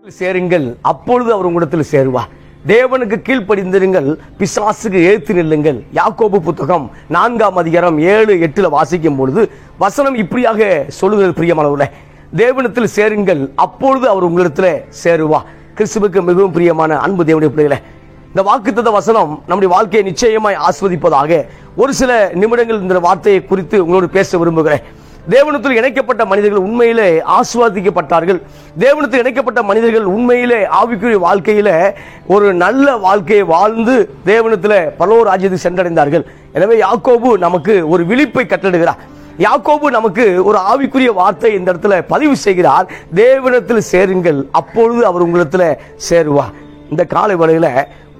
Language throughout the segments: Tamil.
சேருங்கள், அப்பொழுது அவர் உங்களிடத்தில் சேருவார். தேவனுக்கு கீழ்ப்படிந்திருங்கள், பிசாசுக்கு எதிர்த்து நில்லுங்கள். யாக்கோபு புத்தகம் 4ஆம் அதிகாரம் 7-8 வாசிக்கும் பொழுது வசனம் இப்படியாக சொல்லுகிறது. பிரியமானவர்களே, தேவனிடத்தில் சேருங்கள், அப்பொழுது அவர் உங்களிடத்தில் சேருவார். கிறிஸ்துவுக்கு மிகவும் பிரியமான அன்பு தேவனுடைய பிள்ளைகளே, இந்த வாக்குத்தத்த வசனம் நம்முடைய வாழ்க்கையை நிச்சயமாய் ஆஸ்வதிப்பதாக ஒரு சில நிமிடங்கள் இந்த வார்த்தையை குறித்து உங்களோடு பேச விரும்புகிறேன். தேவனத்தில் இணைக்கப்பட்ட மனிதர்கள் உண்மையிலே ஆசீர்வதிக்கப்பட்டார்கள். தேவனத்தில் இணைக்கப்பட்ட மனிதர்கள் உண்மையிலே ஆவிக்குரிய வாழ்க்கையில ஒரு நல்ல வாழ்க்கையை வாழ்ந்து தேவனத்தில் பரலோக ராஜ்யத்தை சென்றடைந்தார்கள். எனவே யாக்கோபு நமக்கு ஒரு விழிப்பை கட்டளையிடுகிறார். யாக்கோபு நமக்கு ஒரு ஆவிக்குரிய வார்த்தை இந்த இடத்துல பதிவு செய்கிறார். தேவனிடத்தில் சேருங்கள், அப்பொழுது அவர் உங்களிடத்தில் சேருவார். இந்த காலை வேளையில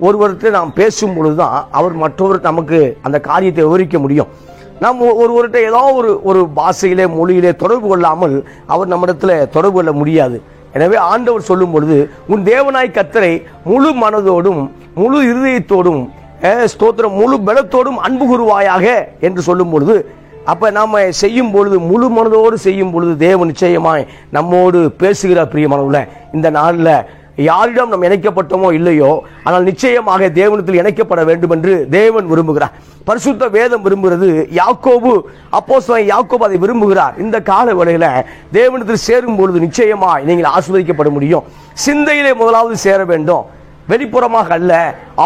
ஒருவர்கிட்ட நாம் பேசும் பொழுதுதான் அவர் மற்றவருக்கு நமக்கு அந்த காரியத்தை விவரிக்க முடியும். நாம் ஒருவர்கிட்ட ஏதாவது ஒரு பாஷையிலே மொழியிலே தொடர்பு கொள்ளாமல் அவர் நம்மிடத்தில் தொடர்பு கொள்ள முடியாது. எனவே ஆண்டவர் சொல்லும் பொழுது, உன் தேவனாய் கர்த்தரை முழு மனதோடும் முழு இருதயத்தோடும் ஸ்தோத்திரம் முழு பலத்தோடும் அன்பு கூறுவாயாக என்று சொல்லும் பொழுது, அப்ப நாம செய்யும் பொழுது முழு மனதோடு செய்யும் பொழுது தேவன் நிச்சயமாய் நம்மோடு பேசுகிறார். பிரியமானவர்களே, இந்த நாளில் யாரிடம் நாம் இணைக்கப்பட்டோமோ இல்லையோ, ஆனால் நிச்சயமாக தேவனிடத்தில் இணைக்கப்பட வேண்டும் என்று தேவன் விரும்புகிறார். பரிசுத்த வேதம் விரும்புகிறது. யாக்கோபு அப்போஸ்தலன் யாக்கோபு அதை விரும்புகிறார். இந்த கால வேளையில தேவனிடத்தில் சேரும் பொழுது நிச்சயமாய் நீங்கள் ஆசீர்வதிக்கப்பட முடியும். சிந்தையிலே முதலாவது சேர வேண்டும், வெளிப்புறமாக அல்ல.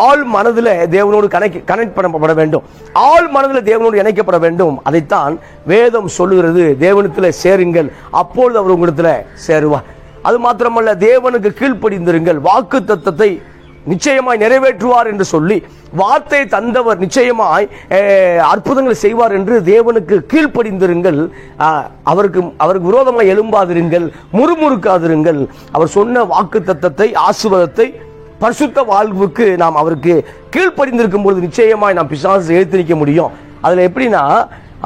ஆள் மனதில் தேவனோடு கனெக்ட் பண்ணப்பட வேண்டும். ஆள் மனதில் தேவனோடு இணைக்கப்பட வேண்டும். அதைத்தான் வேதம் சொல்லுகிறது. தேவனிடத்தில் சேருங்கள், அப்பொழுது அவர் உங்களிடத்தில் சேருவார். அது மாத்திரமல்ல, தேவனுக்கு கீழ்ப்படிந்திருங்கள், வாக்கு தத்தத்தை நிச்சயமாய் நிறைவேற்றுவார் என்று சொல்லி வார்த்தை தந்தவர் நிச்சயமாய் அற்புதங்களை செய்வார் என்று தேவனுக்கு கீழ்ப்படிந்திருங்கள். அவருக்கு விரோதமாக எழும்பாதிருங்கள், முறுமுறுக்காதிருங்கள். அவர் சொன்ன வாக்கு தத்தத்தை, ஆசீர்வாதத்தை, பரிசுத்த வாழ்வுக்கு நாம் அவருக்கு கீழ்ப்படிந்திருக்கும் பொழுது நிச்சயமாய் நாம் பிசாசு எழுத்து நிற்க முடியும். அதுல எப்படின்னா,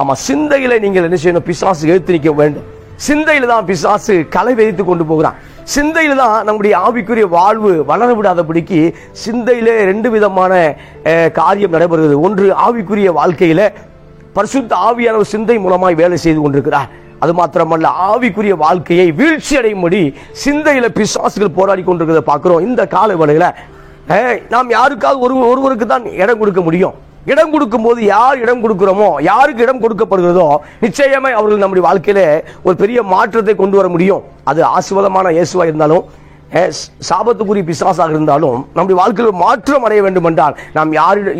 ஆமா, சிந்தையில நீங்கள் என்ன செய்யணும்? பிசாசு எழுத்து நிற்க வேண்டும். சிந்தையில தான் பிசாசு களை விதைத்து கொண்டு போகிறான். சிந்தையில தான் நம்முடைய ஆவிக்குரிய வாழ்வு வளர விடாதபடிக்கு சிந்தையிலே 2 விதமான காரியம் நடைபெறுகிறது. ஒன்று, ஆவிக்குரிய வாழ்க்கையில பரிசுத்த ஆவியானவர் சிந்தை மூலமாய் வேலை செய்து கொண்டிருக்கிறார். அது மாத்திரமல்ல, ஆவிக்குரிய வாழ்க்கையை வீழ்ச்சி அடையும்படி சிந்தையில பிசாசுகள் போராடி கொண்டிருக்கிறத பார்க்கிறோம். இந்த கால வேளையில நாம் யாருக்காவது ஒருவருக்கு தான் இடம் கொடுக்க முடியும். இடம் கொடுக்கும் போது யார் இடம் கொடுக்கிறோமோ, யாருக்கு இடம் கொடுக்கப்படுகிறதோ, நிச்சயமே அவர்கள் நம்முடைய வாழ்க்கையில ஒரு பெரிய மாற்றத்தை கொண்டு வர முடியும். அது ஆசீர்வாதமான இயேசுவா இருந்தாலும், சாபத்துக்குரிய பிசாசாக இருந்தாலும், நம்முடைய வாழ்க்கையில் மாற்றம் அடைய வேண்டும் என்றால் நாம்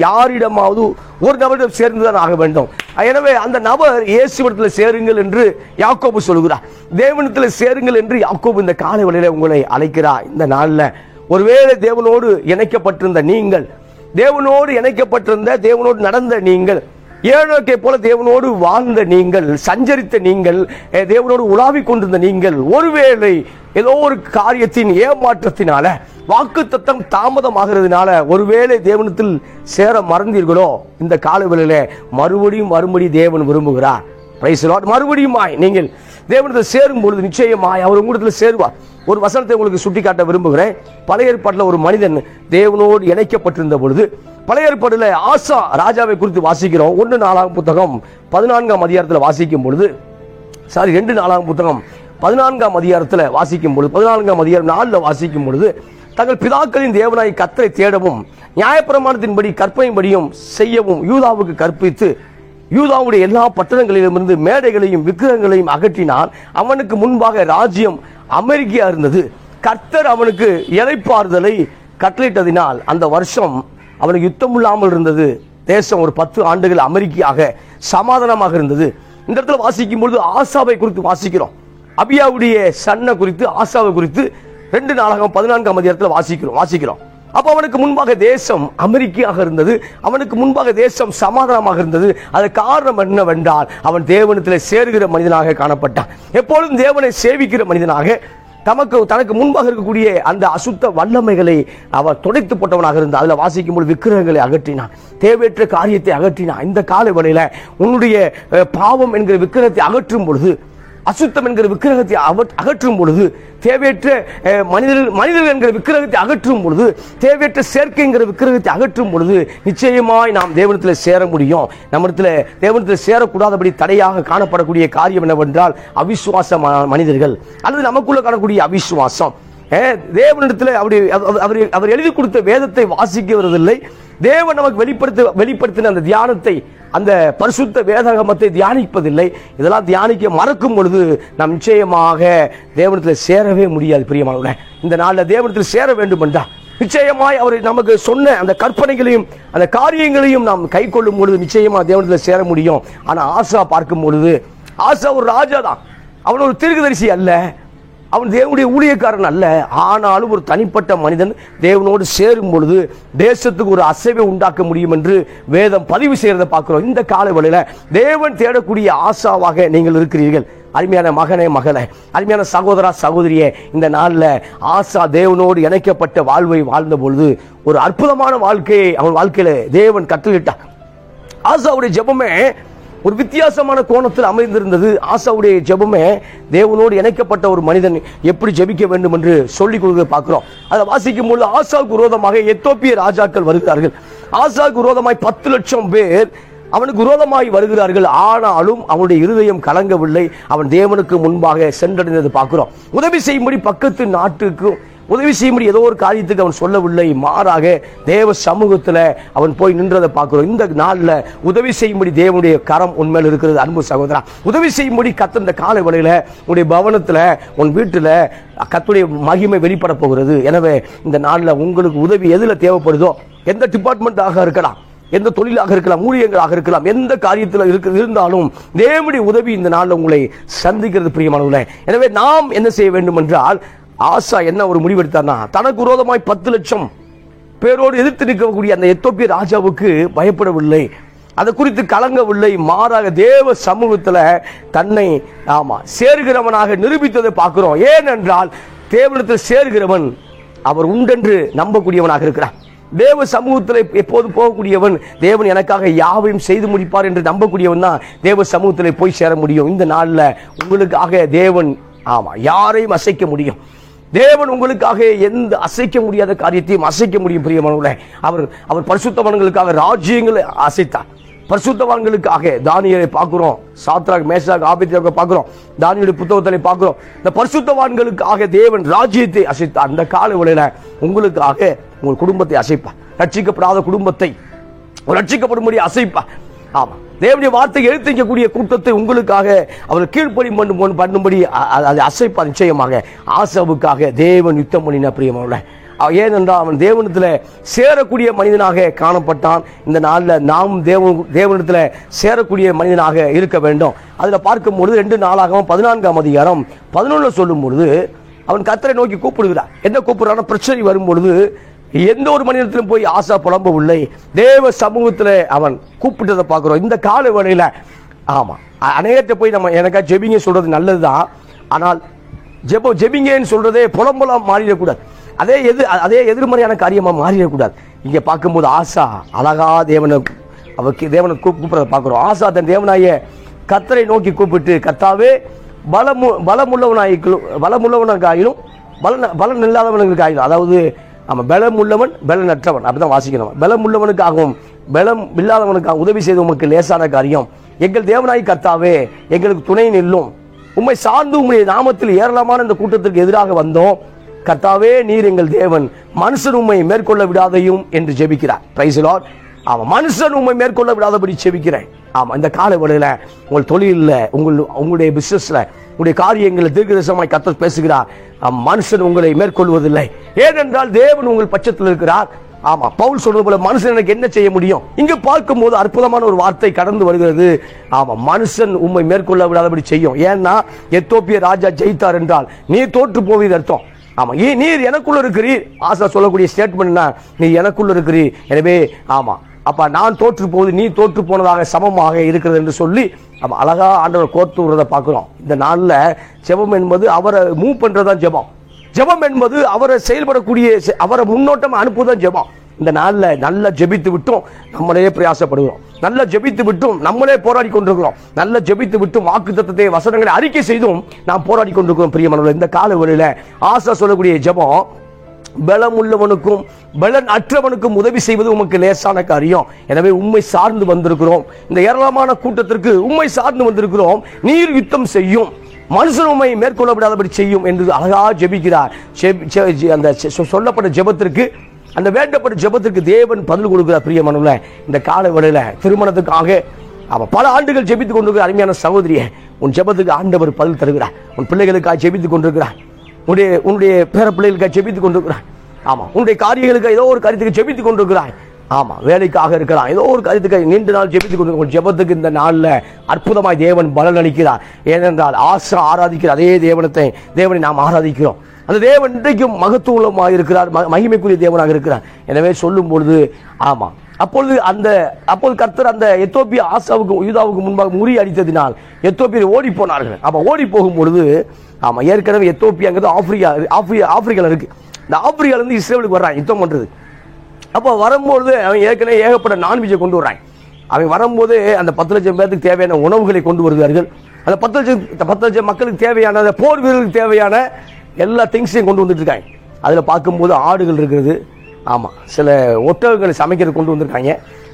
யாரிடமாவது ஒரு நபரிடம் சேர்ந்துதான் ஆக வேண்டும். எனவே அந்த நபர் இயேசுவிடத்தில் சேருங்கள் என்று யாக்கோபு சொல்கிறார். தேவனிடத்தில் சேருங்கள் என்று யாக்கோபு இந்த காலை வேளையில உங்களை அழைக்கிறார். இந்த நாளில் ஒருவேளை தேவனோடு இணைக்கப்பட்டிருந்த நீங்கள், தேவனோடு இணைக்கப்பட்டிருந்த, தேவனோடு நடந்த நீங்கள், ஏழோக்கை போல தேவனோடு வாழ்ந்த நீங்கள், சஞ்சரித்த நீங்கள், தேவனோடு உலாவிக் கொண்டிருந்த நீங்கள், ஒருவேளை ஏதோ ஒரு காரியத்தின் ஏமாற்றத்தினால, வாக்கு தத்தம் தாமதமாகிறதுனால ஒருவேளை தேவனத்தில் சேர மறந்தீர்களோ, இந்த காலவெளியில மறுபடியும் தேவன் விரும்புகிறார். Price the Lord. மறுபடியுமாய் நீங்கள் தேவனிடத்தில் சேரும் பொழுது நிச்சயமாய் அவர் உங்களிடத்தில் சேருவார். ஒரு வசனத்தை உங்களுக்கு சுட்டிக்காட்ட விரும்புகிறேன். பழைய ஏற்பாட்டில் ஒரு மனிதன் தேவனோடு இணைக்கப்பட்டிருந்த பொழுது, பழைய ஏற்பாட்டில் ஆசா ராஜாவை குறித்து வாசிக்கிறோம். 1 நாளாகமம் புத்தகம் 14ஆம் அதிகாரத்தில் வாசிக்கும் பொழுது, 2 நாளாகமம் புத்தகம் 14ஆம் அதிகாரத்தில் வாசிக்கும் பொழுது, 14ஆம் அதிகாரம் 4 வாசிக்கும் பொழுது, தங்கள் பிதாக்களின் தேவனாய் கர்த்தரை தேடவும் நியாயப்பிரமாணத்தின்படி கற்பனைப்படியும் செய்யவும் யூதாவுக்கு கற்பித்து யூதாவுடைய எல்லா பட்டணங்களிலுமிருந்து மேடைகளையும் விக்கிரகங்களையும் அகற்றினான். அவனுக்கு முன்பாக ராஜ்யம் அமெரிக்கா இருந்தது. கர்த்தர் அவனுக்கு இளைப்பாறுதலை கட்டளையிட்டதினால் அந்த வருஷம் அவனுக்கு யுத்தம் இல்லாமல் இருந்தது. தேசம் ஒரு 10 ஆண்டுகள் அமெரிக்காக சமாதானமாக இருந்தது. இந்த இடத்துல வாசிக்கும் பொழுது ஆசாவை குறித்து வாசிக்கிறோம். அபியாவுடைய சன்னை குறித்து, ஆசாவை குறித்து 2 நாளாகமம் 14ஆம் அதிகாரத்தில் வாசிக்கிறோம். அப்ப அவனுக்கு முன்பாக தேசம் அமெரிக்காக இருந்தது. அவனுக்கு முன்பாக தேசம் சமாதானமாக இருந்தது. அது காரணம் என்னவென்றால், அவன் தேவனிடத்தில் சேருகிற மனிதனாக காணப்பட்டான். எப்பொழுதும் தேவனை சேவிக்கிற மனிதனாக, தனக்கு முன்பாக இருக்கக்கூடிய அந்த அசுத்த வல்லமைகளை அவர் துடைத்து போட்டவனாக இருந்தார். அதில் வாசிக்கும் பொழுது விக்கிரகங்களை அகற்றினான், தேவையற்ற காரியத்தை அகற்றினான். இந்த கால வேளையில உன்னுடைய பாவம் என்கிற விக்கிரகத்தை அகற்றும் பொழுது, அசுத்தம் என்கிற விக்கிரகத்தை அகற்றும் பொழுது, தேவையற்ற மனிதர்கள் என்கிற விக்கிரகத்தை அகற்றும் பொழுது, தேவையற்ற சேர்க்கை என்கிற விக்கிரகத்தை அகற்றும் பொழுது நிச்சயமாய் நாம் தேவனிடத்தில் சேர முடியும். நம்மிடத்தில் தேவனிடத்தில் சேரக்கூடாதபடி தடையாக காணப்படக்கூடிய காரியம் என்னவென்றால் அவிசுவாச மனிதர்கள், அல்லது நமக்குள்ள காணக்கூடிய அவிசுவாசம். தேவனிடத்தில் அவர் எழுதி கொடுத்த வேதத்தை வாசிக்க வருவதில்லை. தேவன் நமக்கு வெளிப்படுத்தின அந்த தியானத்தை, அந்த பரிசுத்த வேதாகமத்தை தியானிப்பதில்லை. இதெல்லாம் தியானிக்க மறக்கும் பொழுது நாம் நிச்சயமாக தேவனிடத்தில் சேரவே முடியாது. பிரியமானவர்களே, இந்த நாளில் தேவனிடத்தில் சேர வேண்டும் என்றால் நிச்சயமாய் அவர் நமக்கு சொன்ன அந்த கற்பனைகளையும் அந்த காரியங்களையும் நாம் கை கொள்ளும் பொழுது நிச்சயமாக தேவனிடத்தில் சேர முடியும். ஆனால் ஆசா பார்க்கும் பொழுது, ஆசா ஒரு ராஜா தான், அவன் ஒரு தீர்க்கதரிசி அல்ல, அவன் தேவனுடைய ஊழியக்காரன் அல்ல. ஆனாலும் ஒரு தனிப்பட்ட மனிதன் தேவனோடு சேரும் பொழுது தேசத்துக்கு ஒரு அசைவை உண்டாக்க முடியும் என்று வேதம் பதிவு செய்யறதை பார்க்கிறோம். இந்த காலவெளியில தேவன் தேடக்கூடிய ஆசாவாக நீங்கள் இருக்கிறீர்கள். அருமையான மகனே, மகளே, அருமையான சகோதரா, சகோதரியே, இந்த நாளில் ஆசா தேவனோடு இணைக்கப்பட்ட வாழ்வை வாழ்ந்த பொழுது ஒரு அற்புதமான வாழ்க்கையை அவன் வாழ்க்கையில தேவன் கட்டளையிட்டார். ஆசாவுடைய ஜெபமே ஒரு வித்தியாசமான கோணத்தில் அமைந்திருந்தது. ஆசாவுடைய ஜெபமே தேவனோடு இணைக்கப்பட்ட ஒரு மனிதன் எப்படி ஜெபிக்க வேண்டும் என்று சொல்லிக் கொடுக்க பார்க்கிறோம். அதை வாசிக்கும் பொழுது ஆசாவுக்கு விரோதமாக எத்தோப்பிய ராஜாக்கள் வருகிறார்கள். ஆசாவுக்கு விரோதமாய் 10 லட்சம் பேர் அவனுக்கு விரோதமாய் வருகிறார்கள். ஆனாலும் அவனுடைய இருதயம் கலங்கவில்லை. அவன் தேவனுக்கு முன்பாக சென்றடைந்தது பார்க்கிறோம். உதவி செய்யும்படி பக்கத்து நாட்டுக்கு உதவி செய்யும்படி ஏதோ ஒரு காரியத்துக்கு அவன் சொல்லவில்லை. மாறாக தேவ சமூகத்தில் அவன் போய் நின்றதை பார்க்கிறோம். இந்த நாளில் உதவி செய்யும்படி தேவனுடைய கரம் உண்மையில் இருக்கிறது. அன்பு சகோதரா, உதவி செய்யும்படி கத்த இந்த காலை வேளையில உன்னுடைய பவனத்தில், உன் வீட்டில் கத்துடைய மகிமை வெளிப்பட போகிறது. எனவே இந்த நாளில் உங்களுக்கு உதவி எதில் தேவைப்படுதோ, எந்த டிபார்ட்மெண்ட்டாக இருக்கலாம், எந்த தொழிலாக இருக்கலாம், ஊழியங்களாக இருக்கலாம், எந்த காரியத்தில் இருந்தாலும் தேவனுடைய உதவி இந்த நாளில் உங்களை சந்திக்கிறது பிரியமானவர்களே. எனவே நாம் என்ன செய்ய வேண்டும் என்றால், ஆசா என்ன ஒரு முடிவெடுத்தார்னா, தனக்கு விரோதமாய் 10 லட்சம் பேரோடு எதிர்த்து நிற்கக்கூடிய அந்த எத்தோப்பிய ராஜாவுக்கு பயப்படவில்லை, அதை குறித்து கலங்கவில்லை. மாறாக தேவ சமூகத்தில் தன்னை சேர்கிறவனாக நிரூபித்ததை பார்க்கிறோம். ஏனென்றால் தேவனிடத்தில் சேர்கிறவன் அவர் உண்டென்று நம்பக்கூடியவனாக இருக்கிறான். தேவ சமூகத்தில் எப்போது போகக்கூடியவன், தேவன் எனக்காக யாவையும் செய்து முடிப்பார் என்று நம்பக்கூடியவன் தான் தேவ சமூகத்தில் போய் சேர முடியும். இந்த நாளில் உங்களுக்காக தேவன் யாரையும் அசைக்க முடியும். தேவன் உங்களுக்காக எந்த அசைக்க முடியாத காரியத்தையும் அசைக்க முடியும் பிரியமானவர்களே. அவர் பரிசுத்தவான்களுக்காக ராஜ்யங்களை அசைத்தார். பரிசுத்தவான்களுக்காக தானியேலை பார்க்கிறோம், சாத்ராக், மேஷாக், ஆபேத்நேகோவை பார்க்கிறோம், தானியேலுடைய புத்தகத்தை பார்க்கிறோம். இந்த பரிசுத்தவான்களுக்காக தேவன் ராஜ்யத்தை அசைத்தார். அந்த கால வேளையில உங்களுக்காக உங்கள் குடும்பத்தை அசைப்பார். ரட்சிக்கப்படாத குடும்பத்தை ரட்சிக்கப்படும்படி அசைப்பார். ஆமா, தேவனுடைய வார்த்தை எழுத்திக்கக்கூடிய கூட்டத்தை உங்களுக்காக அவர் கீழ்ப்படி பண்ணும்படி அதை அசைப்பார். நிச்சயமாக ஆசாவுக்காக தேவன் யுத்தம் பண்ணின பிரியமானவர்களே. ஏனென்றால் அவன் தேவனிடத்தில் சேரக்கூடிய மனிதனாக காணப்பட்டான். இந்த நாளில் நாம் தேவனிடத்தில் சேரக்கூடிய மனிதனாக இருக்க வேண்டும். அதில் பார்க்கும்பொழுது 2 நாளாகவும் 14ஆம் அதிகாரம் 11 சொல்லும் பொழுது அவன் கர்த்தரை நோக்கி கூப்பிடுகிறான். என்ன கூப்பிடுறான, பிரச்சனை வரும்பொழுது எந்த ஒரு மனிதத்திலும் போய் ஆசா புலம்பவில்லை. தேவ சமூகத்தில் அவன் கூப்பிட்டதை பார்க்கிறோம். இந்த கால வேளையில் அநேகத்தை போய் நம்ம எனக்கா ஜெபிங்க சொல்றது நல்லதுதான். ஆனால் ஜெபிங்கன்னு சொல்றதே புலம்பலாம் மாறிடக்கூடாது. அதே எதிர்மறையான காரியமா மாறிடக்கூடாது. இங்க பார்க்கும்போது ஆசா அழகா தேவனை கூப்பிடுறத பார்க்கிறோம். ஆசா தன் தேவனாய கர்த்தரை நோக்கி கூப்பிட்டு, கர்த்தாவே பலமுள்ளவனுக்காயிலும் பலன் இல்லாதவனுக்காயிலும், அதாவது பலம் உள்ளவன் பலனற்றவன், அப்படிதான் வாசிக்கணும். பலம் உள்ளவனுக்காகவும் பலம் இல்லாதவனுக்காக உதவி செய்து உமக்கு லேசான காரியம். எங்கள் தேவனாய் கர்த்தாவே எங்களுக்கு துணை நில்லும். உம்மை சார்ந்து உம்முடைய நாமத்தில் ஏராளமான இந்த கூட்டத்திற்கு எதிராக வந்தோம். கர்த்தாவே நீர் எங்கள் தேவன், மனுஷன் உம்மை மேற்கொள்ள விடாதையும் என்று ஜெபிக்கிறார். Praise the lord. மனுஷன் உம்மை மேற்கொள்ள விடாதபடி ஜெபிக்கிறேன். இந்த கால வேளையில உங்கள் தொழிலில், உங்களுடைய பிசினஸ்ல, உங்களுடைய காரியங்களில் தீர்க்கதரிசனமாய் கர்த்தர் பேசுகிறார். மனுஷன் உங்களை மேற்கொள்வதில்லை, ஏனென்றால் தேவன் உங்கள் பட்சத்தில் இருக்கிறார். பவுல் சொல்றது போல மனுஷன் எனக்கு என்ன செய்ய முடியும்? இங்கு பார்க்கும் போது அற்புதமான ஒரு வார்த்தை கடந்து வருகிறது. மனுஷன் உம்மை மேற்கொள்ள விடாதபடி செய்யும். ஏன்னா எத்தோப்பிய ராஜா ஜெயித்தார் என்றால் நீ தோற்று போவீர் அர்த்தம். நீர் எனக்குள்ள இருக்கிறீர். ஆசா சொல்லக்கூடிய ஸ்டேட்மெண்ட், நீ எனக்குள்ள இருக்கிறீர். எனவே அப்ப நான் தோற்று போவது நீ தோற்று போனதாக சமமாக இருக்கிறது என்று சொல்லி அழகா ஆண்டவர் கோர்த்து விடுறதை பார்க்கிறோம். இந்த நாள்ல ஜெபம் என்பது அவரை மூவ் பண்றதுதான் ஜெபம். ஜெபம் என்பது அவரை செயல்படக்கூடிய, அவரை முன்னோட்டம் அனுப்புவதுதான் ஜெபம். இந்த நாள்ல நல்லா ஜெபித்து விட்டும் நம்மளே பிரயாசப்படுகிறோம், நல்லா ஜெபித்து விட்டும் நம்மளே போராடி கொண்டிருக்கிறோம், நல்லா ஜெபித்து விட்டும் வாக்குத்தத்தத்தை வசனங்களை அறிக்கை செய்தும் நாம் போராடி கொண்டிருக்கிறோம். பிரியமானவர்களே, இந்த கால வேளையில ஆசா சொல்லக்கூடிய ஜெபம், பலம் உள்ளவனுக்கும் பலன் அற்றவனுக்கும் உதவி செய்வது உமக்கு லேசான காரியம். எனவே உம்மை சார்ந்து வந்திருக்கிறோம். இந்த ஏராளமான கூட்டத்திற்கு உம்மை சார்ந்து வந்திருக்கிறோம். நீர் யுத்தம் செய்யும். மனுஷன் உம்மை மேற்கொள்ள விடாதபடி செய்யும் என்று அழகாக ஜெபிக்கிறார். அந்த சொல்லப்பட்ட ஜெபத்திற்கு, அந்த வேண்டப்பட்ட ஜெபத்திற்கு தேவன் பதில் கொடுக்கிறார். பிரியமானவர்களே, இந்த கால வேளையில திருமணத்துக்காக பல ஆண்டுகள் ஜெபித்துக் கொண்டிருக்கிற அருமையான சகோதரியே, உன் ஜெபத்துக்கு ஆண்டவர் பதில் தருகிறார். உன் பிள்ளைகளுக்காக ஜெபித்துக் கொண்டிருக்கிறார். உன்னுடைய பேர பிள்ளைகளுக்காக ஜெபித்துக் கொண்டிருக்கிறார். ஆமா, உன்னுடைய காரியங்களுக்கு ஏதோ ஒரு காரியத்துக்கு ஜெபித்துக் கொண்டிருக்கிறாய். ஆமா, வேலைக்காக இருக்கலாம், ஏதோ ஒரு காரியத்துக்கு நீண்ட நாள் ஜெபித்துக் கொண்டிருக்கிற ஜெபத்துக்கு இந்த நாளில் அற்புதமாய் தேவன் பலன் அளிக்கிறார். ஏனென்றால் ஆசா ஆராதிக்கிற அதே தேவனை நாம் ஆராதிக்கிறோம். அந்த தேவன் இன்றைக்கும் மகத்துவமாக இருக்கிறார், மகிமைக்குரிய தேவனாக இருக்கிறார். எனவே சொல்லும் பொழுது ஆமா, அப்பொழுது கர்த்தர் அந்த எத்தோப்பியா ஆசாவுக்கும் யூதாவுக்கு முன்பாக முறியடித்ததினால் எத்தோப்பியர் ஓடி போனார்கள். அப்ப ஓடி போகும் பொழுது ஆமா, ஏற்கனவே எத்தோப்பியாங்கிறது ஆப்பிரிக்கால இருக்கு. இந்த ஆப்பிரிக்கால இருந்து இஸ்ரேலுக்கு வர்றாங்க யுத்தம் பண்றது. அப்போ வரும்போது அவன் ஏற்கனவே ஏகப்பட்ட நான்வெஜ்ஜை கொண்டு வர்றாங்க. அவன் வரும்போது அந்த 10 லட்சம் பேருக்கு தேவையான உணவுகளை கொண்டு வருகிறார்கள். அந்த 10 லட்சம் மக்களுக்கு தேவையான, போர் வீரர்களுக்கு தேவையான எல்லா திங்ஸையும் கொண்டு வந்துட்டு இருக்காங்க. அதில் பார்க்கும்போது ஆடுகள் இருக்கிறது. ஆமாம், சில ஒட்டகங்களை சமைக்கிறது கொண்டு வந்திருக்காங்க.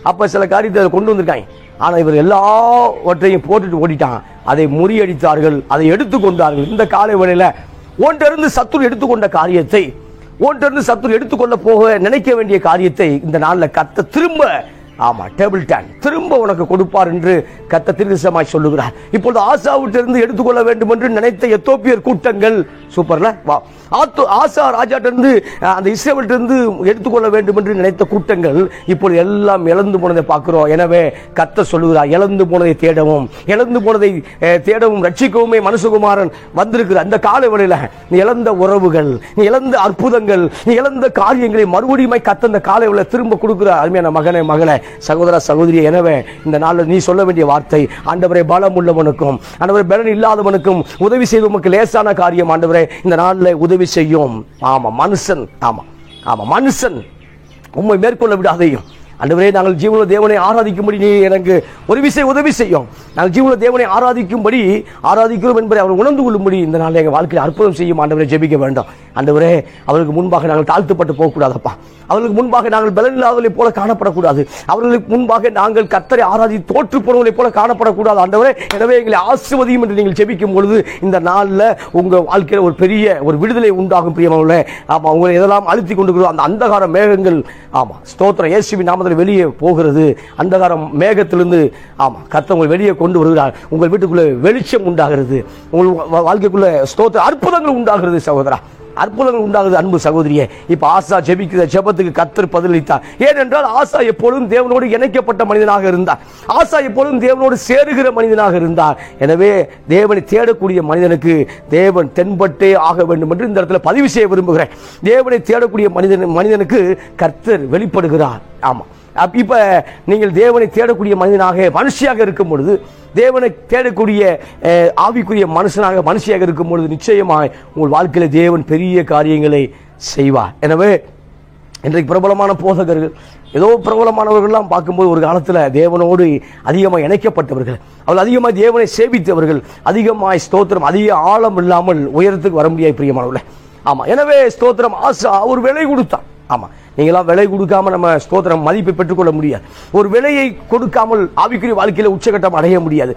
அப்போ சில காரியத்தை கொண்டு வந்திருக்காங்க. ஆனால் இவர் எல்லாவற்றையும் போட்டுட்டு ஓடிட்டான். அதை முறியடித்தார்கள், அதை எடுத்துக்கொண்டார்கள். இந்த காலை வேளையில் ஒன்றிருந்து சத்துரு எடுத்துக்கொண்ட காரியத்தை, ஒன்றிருந்து சத்துரு எடுத்துக்கொள்ள போக நினைக்க வேண்டிய காரியத்தை இந்த நாளில் கர்த்தர் திரும்ப டேபிள் டான் திரும்ப உனக்கு கொடுப்பார் என்று கர்த்தர் தீர்க்கதரிசனமாய் சொல்லுகிறார். இப்பொழுது ஆசாவிட்டிருந்து எடுத்துக்கொள்ள வேண்டும் என்று நினைத்த எத்தோப்பியர் கூட்டங்கள், சூப்பர்ல, வா, ஆசா ராஜாட்டிருந்து அந்த இஸ்ரவேலிருந்து எடுத்துக்கொள்ள வேண்டும் என்று நினைத்த கூட்டங்கள் இப்பொழுது எல்லாம் இழந்து போனதை பார்க்கிறோம். எனவே கர்த்தர் சொல்லுகிறார், இழந்து போனதை தேடவும் ரட்சிக்கவுமே மனுஷகுமாரன் வந்திருக்கிறார். அந்த கால வேளையில நீ இழந்த உறவுகள், நீ இழந்த அற்புதங்கள், நீ இழந்த காரியங்களை மறுபடியும் கர்த்தர் அந்த கால வேளையில திரும்ப கொடுக்கிறார். அருமையான மகளே, சகோதர சகோதரி, எனவே இந்த நாளில் நீ சொல்ல வேண்டிய வார்த்தை, ஆண்டவரே பலம் உள்ளவனுக்கும் ஆண்டவரே பலன் இல்லாதவனுக்கும் உதவி செய்து உமக்கு லேசான காரியம் ஆண்டவரே இந்த நாளில் உதவி செய்யும். மனுஷன் உம்மை மேற்கொள்ள விடாதையும் ஆண்டவரே, நாங்கள் ஜீவனுள்ள தேவனை ஆராதிக்கும்படி நீ எனக்கு ஒரு விஷயம் உதவி செய்யும். நாங்கள் ஜீவனுள்ள தேவனை ஆராதிக்கிறோம் என்பதை அவர் உணர்ந்து கொள்ளும்படி இந்த நாளில் எங்கள் வாழ்க்கையில் அற்புதம் செய்யும். ஆண்டவரை ஜெபிக்க வேண்டும். ஆண்டவரே, அவருக்கு முன்பாக நாங்கள் தாழ்த்துப்பட்டு போகக்கூடாதப்பா. அவர்களுக்கு முன்பாக நாங்கள் பலன் இல்லாதவர்களைப் போல காணப்படக்கூடாது. அவர்களுக்கு முன்பாக நாங்கள் கர்த்தரை ஆராதி தோற்று போனவர்களைப் போல காணப்படக்கூடாது. ஆண்டவரே, எனவே எங்களை ஆசீர்வதியும் என்று நீங்கள் ஜெபிக்கும் பொழுது இந்த நாளில் உங்கள் வாழ்க்கையில் ஒரு பெரிய ஒரு விடுதலை உண்டாகும். பிரியமானவர்களே, உங்களை எதெல்லாம் அழுத்தி கொண்டு அந்த அந்தகார மேகங்கள் ஸ்தோத்திரம் இயேசுவின் நாமத்தில் வெளியே போகிறது. அந்தகார மேகத்திலிருந்து கர்த்தர் உங்களை வெளியே கொண்டு வருகிறார். உங்கள் வீட்டுக்குள்ள வெளிச்சம் உண்டாகிறது. உங்கள் வாழ்க்கைக்குள்ள ஸ்தோத்திர அற்புதங்கள் உண்டாகிறது. சகோதரா, அற்புதங்கள் உண்டாகுது. அன்பு சகோதரியே, இப்ப ஆசா ஜெபிக்கிற ஜெபத்துக்கு கர்த்தர் பதிலளித்தார். ஏனென்றால் ஆசா எப்பொழுதும் தேவனோடு இணைக்கப்பட்ட மனிதனாக இருந்தார். ஆசா எப்பொழுதும் தேவனோடு சேருகிற மனிதனாக இருந்தார். எனவே தேவனை தேடக்கூடிய மனிதனுக்கு தேவன் தென்பட்டே ஆக வேண்டும் என்று இந்த இடத்துல பதிவு செய்ய விரும்புகிறேன். தேவனை தேடக்கூடிய மனிதனுக்கு கர்த்தர் வெளிப்படுகிறார். ஆமா, இப்ப நீங்கள் தேவனை தேடக்கூடிய மனுஷியாக இருக்கும் பொழுது, தேவனை தேடக்கூடிய ஆவிக்குரிய மனுஷியாக இருக்கும் பொழுது நிச்சயமாய் உங்கள் வாழ்க்கையில தேவன் பெரிய காரியங்களை செய்வார். எனவே இன்றைக்கு பிரபலமான போதகர்கள், ஏதோ பிரபலமானவர்கள்லாம் பார்க்கும்போது ஒரு காலத்தில் தேவனோடு அதிகமாக இணைக்கப்பட்டவர்கள், அவர்கள் அதிகமாக தேவனை சேவித்தவர்கள், அதிகமாய் ஸ்தோத்திரம் அதிக ஆழம் இல்லாமல் உயரத்துக்கு வர முடியாது. பிரியமானவர்களே, எனவே ஸ்தோத்திரம் ஆசா ஒரு விலை கொடுத்தான். நீங்களாம் விலை கொடுக்காம நம்ம ஸ்தோத்திரம் மதிப்பை பெற்றுக்கொள்ள முடியாது. ஒரு விலையை கொடுக்காமல் ஆவிக்குரிய வாழ்க்கையில உச்சகட்டம் அடைய முடியாது.